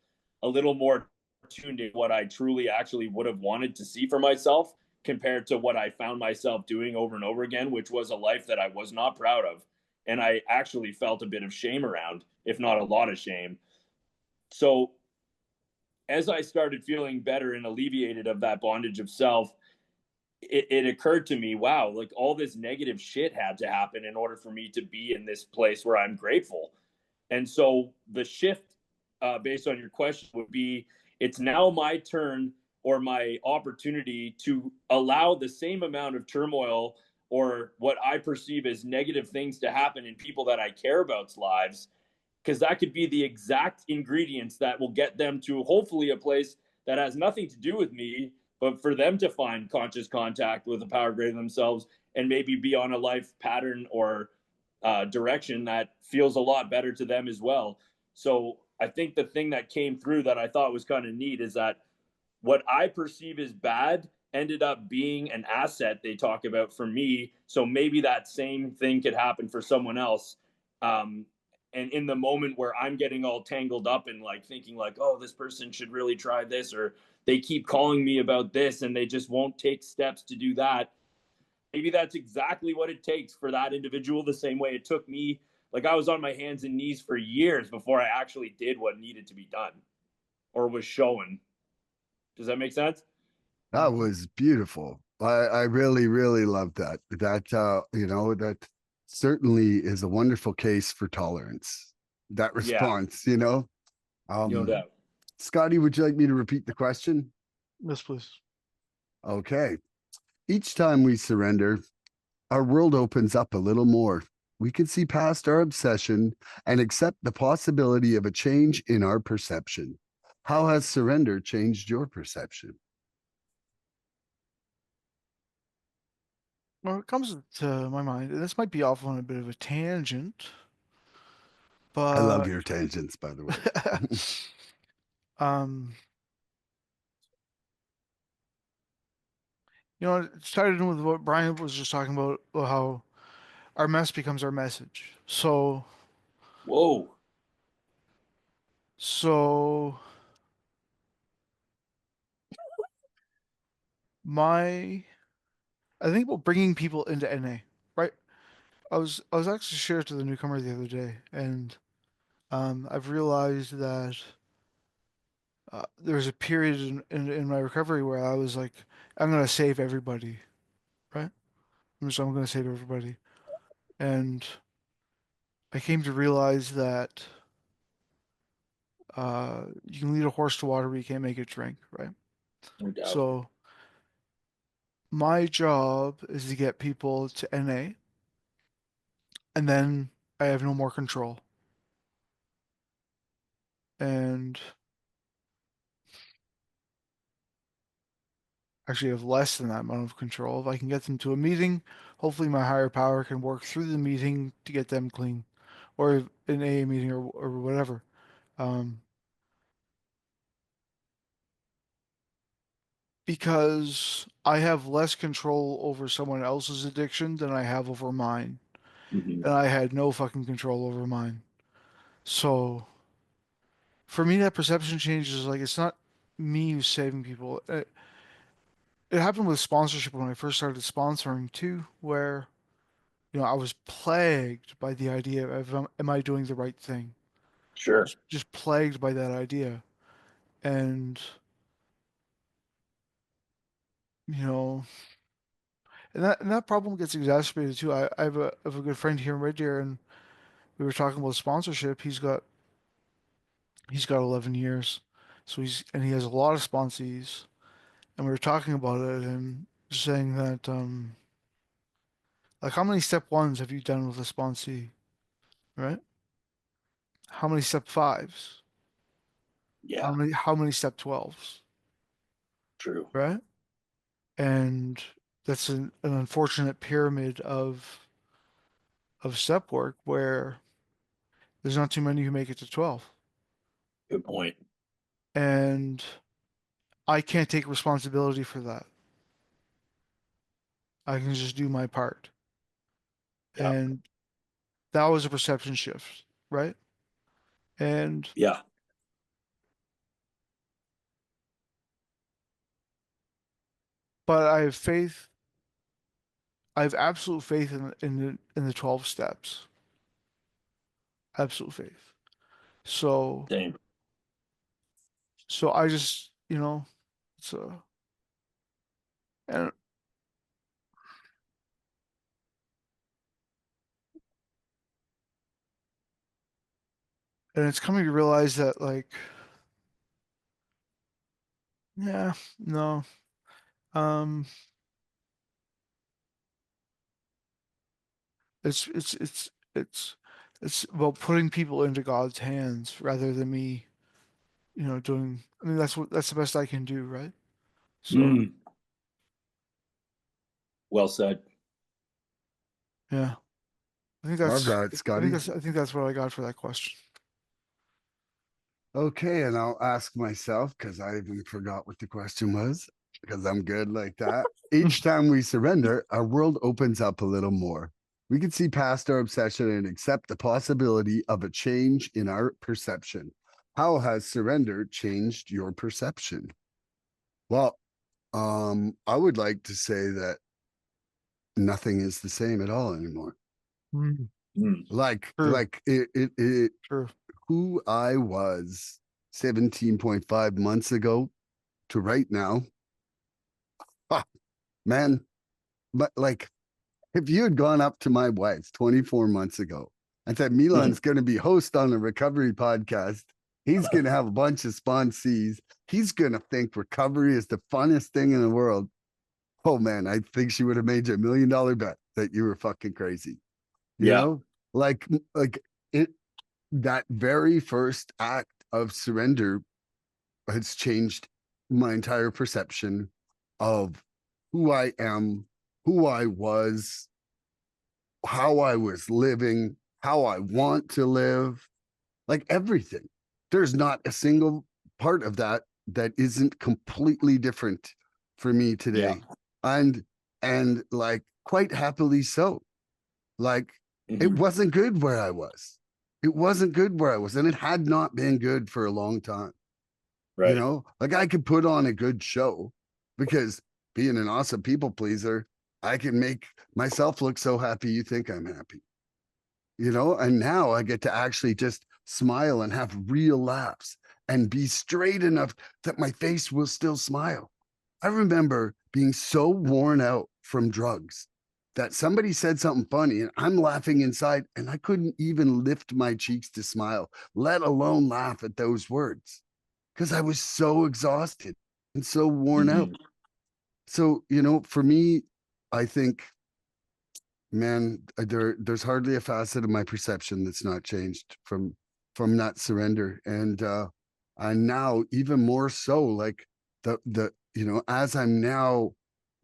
a little more tuned in what I truly actually would have wanted to see for myself, compared to what I found myself doing over and over again, which was a life that I was not proud of, and I actually felt a bit of shame around, if not a lot of shame. So as I started feeling better and alleviated of that bondage of self, it occurred to me, wow, like, all this negative shit had to happen in order for me to be in this place where I'm grateful. And so the shift, based on your question, would be, it's now my turn, or my opportunity, to allow the same amount of turmoil, or what I perceive as negative things, to happen in people that I care about's lives, because that could be the exact ingredients that will get them to hopefully a place that has nothing to do with me, but for them to find conscious contact with a power greater than themselves, and maybe be on a life pattern or direction that feels a lot better to them as well. So I think the thing that came through that I thought was kind of neat is that what I perceive as bad ended up being an asset they talk about for me. So maybe that same thing could happen for someone else. Um, And in the moment where I'm getting all tangled up and like thinking like, oh, this person should really try this, or they keep calling me about this and they just won't take steps to do that. Maybe that's exactly what it takes for that individual, the same way it took me. Like I was on my hands and knees for years before I actually did what needed to be done or was shown. Does that make sense? That was beautiful. I really, really love that. That certainly is a wonderful case for tolerance. That Yeah, response, no doubt. Scotty, would you like me to repeat the question? Yes, please. Okay. Each time we surrender, our world opens up a little more. We can see past our obsession and accept the possibility of a change in our perception. How has surrender changed your perception? Well, it comes to my mind, and this might be off on a bit of a tangent, I love but your tangents, by the way. um, it started with what Brian was just talking about, how our mess becomes our message. Whoa. So my, I think about bringing people into NA, right? I was actually shared to the newcomer the other day, and I've realized that there was a period in my recovery where I was like, I'm gonna save everybody, right? I'm gonna save everybody, and I came to realize that you can lead a horse to water, but you can't make it drink, right? No doubt. So my job is to get people to NA, and then I have no more control. And actually have less than that amount of control. If I can get them to a meeting, hopefully my higher power can work through the meeting to get them clean, or an AA meeting or whatever. Um, because I have less control over someone else's addiction than I have over mine. Mm-hmm. And I had no fucking control over mine. So for me, that perception change is like, it's not me who's saving people. It happened with sponsorship when I first started sponsoring too, where I was plagued by the idea of am I doing the right thing? Sure. Just plagued by that idea. And, you know, and that problem gets exacerbated too. I have a good friend here in Red Deer, and we were talking about sponsorship. He's got 11 years. So he has a lot of sponsees, and we were talking about it and just saying that like how many step ones have you done with a sponsee, right? How many step fives? How Yeah. many step 12s, True. right? And that's an unfortunate pyramid of step work where there's not too many who make it to 12. Good point. And I can't take responsibility for that. I can just do my part. Yeah. And that was a perception shift, right? And Yeah. but I have absolute faith in the 12 steps. Absolute faith. So Same. so I just, it's and and it's coming to realize that like, yeah, no. Um It's it's it's it's it's about putting people into God's hands rather than me, doing. I mean, that's the best I can do, right? So Mm. Well said. yeah, I think Love that's that, I think Scotty. that's what I got for that question. Okay, and I'll ask myself because I even forgot what the question was because I'm good like that. Each time we surrender, our world opens up a little more. We can see past our obsession and accept the possibility of a change in our perception. How has surrender changed your perception? Well, I would like to say that nothing is the same at all anymore. Mm, Like, true, like it true. who I was 17.5 months ago to right now. Ah, man, but like if you had gone up to my wife 24 months ago and said, Milan's going to be host on a recovery podcast, he's going to have a bunch of sponsees, he's going to think recovery is the funnest thing in the world. Oh man, I think she would have made you $1 million bet that you were fucking crazy. You Yeah. know, like it, that very first act of surrender has changed my entire perception of who I am, who I was, how I was living, how I want to live, like everything. There's not a single part of that that isn't completely different for me Yeah. today. And like quite happily so. Like it Mhm. wasn't good where I was. It wasn't good where I was, and it had not been good for a long time. You Right. know, like I could put on a good show because being an awesome people pleaser, I can make myself look so happy you think I'm happy. You know, and now I get to actually just smile and have real laughs and be straight enough that my face will still smile. I remember being so worn out from drugs that somebody said something funny and I'm laughing inside and I couldn't even lift my cheeks to smile, let alone laugh at those words because I was so exhausted and so worn out. Mhm. So, you know, for me, I think, man, there's hardly a facet of my perception that's not changed from that surrender. And now even more so, like the you know, as I'm now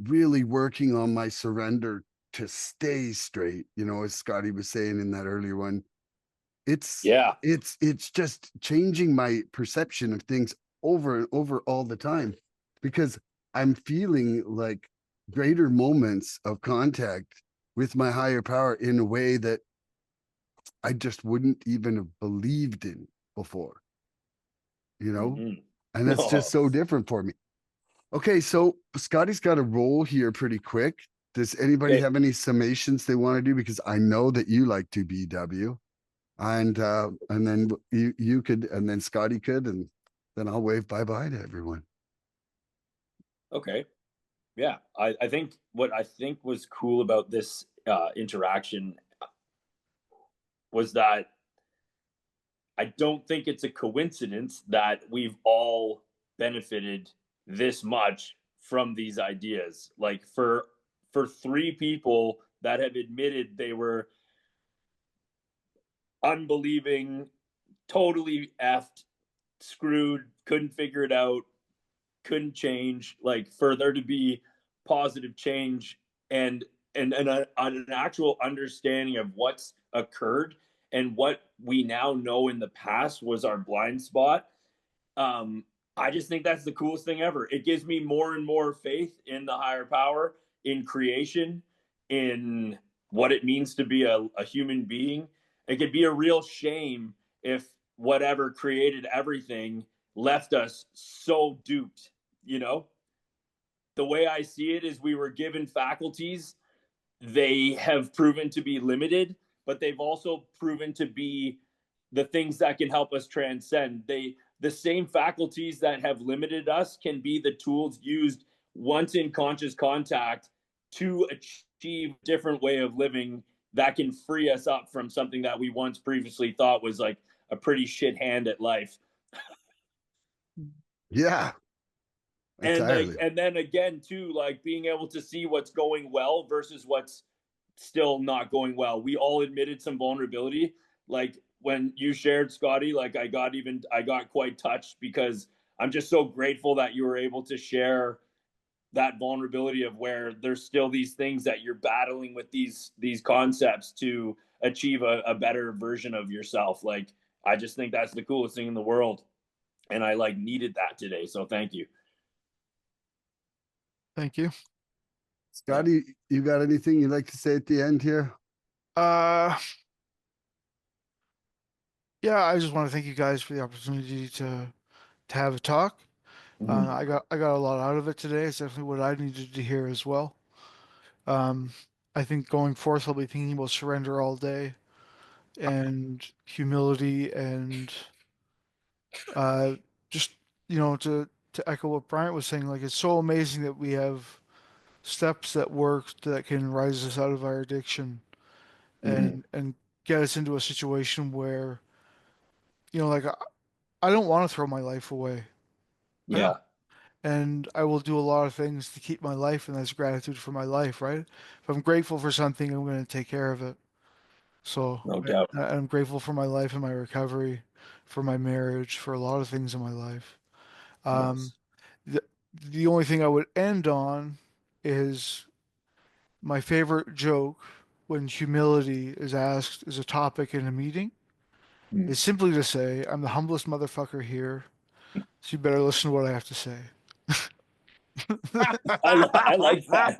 really working on my surrender to stay straight, you know, as Scotty was saying in that earlier one, it's Yeah. it's just changing my perception of things over and over all the time because I'm feeling like greater moments of contact with my higher power in a way that I just wouldn't even have believed in before, you know? Mhm. And that's just Oh, so different for me. Okay, so Scotty's got a roll here pretty quick. Does anybody okay. have any summations they want to do? Because I know that you like to BW. And then you could, and then Scotty could, and then I'll wave bye-bye to everyone. Okay. Yeah. I think what I think was cool about this interaction was that I don't think it's a coincidence that we've all benefited this much from these ideas. Like for three people that have admitted they were unbelieving, totally effed, screwed, couldn't figure it out, couldn't change, like for there to be positive change and an actual understanding of what's occurred and what we now know in the past was our blind spot. um I just think that's the coolest thing ever. It gives me more and more faith in the higher power, in creation, in what it means to be a human being. It could be a real shame if whatever created everything left us so duped, you know? The way I see it is we were given faculties. They have proven to be limited, but they've also proven to be the things that can help us transcend. The same faculties that have limited us can be the tools used once in conscious contact to achieve a different way of living that can free us up from something that we once previously thought was like a pretty shit hand at life. Yeah, And like entirely. and then again too, like being able to see what's going well versus what's still not going well. We all admitted some vulnerability. Like when you shared, Scotty, like I got quite touched because I'm just so grateful that you were able to share that vulnerability of where there's still these things that you're battling with these concepts to achieve a better version of yourself. Like I just think that's the coolest thing in the world. And I like needed that today. So thank you. Thank you. Yeah. Scotty, you got anything you'd like to say at the end here? Uh, yeah, I just want to thank you guys for the opportunity to have a talk. Mhm. I got a lot out of it today. It's definitely what I needed to hear as well. Um, I think going forth, I'll be thinking about surrender all day and humility and uh, just to echo what Bryant was saying, like it's so amazing that we have steps that work that can rise us out of our addiction Mhm. and get us into a situation where like I don't want to throw my life away. I don't. Yeah, And I will do a lot of things to keep my life, and that's gratitude for my life, right? If I'm grateful for something, I'm going to take care of it. So no doubt. I'm grateful for my life and my recovery, for my marriage, for a lot of things in my life. Um, Nice. the the only thing I would end on is my favorite joke when humility is asked as a topic in a meeting Mm. is simply to say, I'm the humblest motherfucker here, so you better listen to what I have to say. I like that.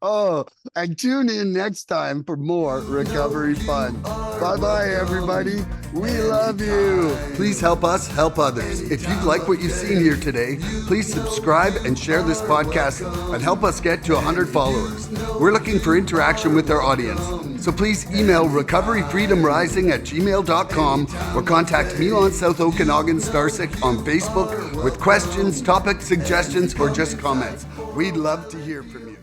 Oh, and tune in next time for more recovery fun. Bye bye, everybody. We love you. Please help us help others. If you like what you've seen here today, please subscribe and share this podcast and help us get to 100 followers. We're looking for interaction with our audience. So please email recoveryfreedomrising@gmail.com or contact Milan South Okanagan Starcic on Facebook with questions, topic suggestions, or just comments. We'd love to hear from you.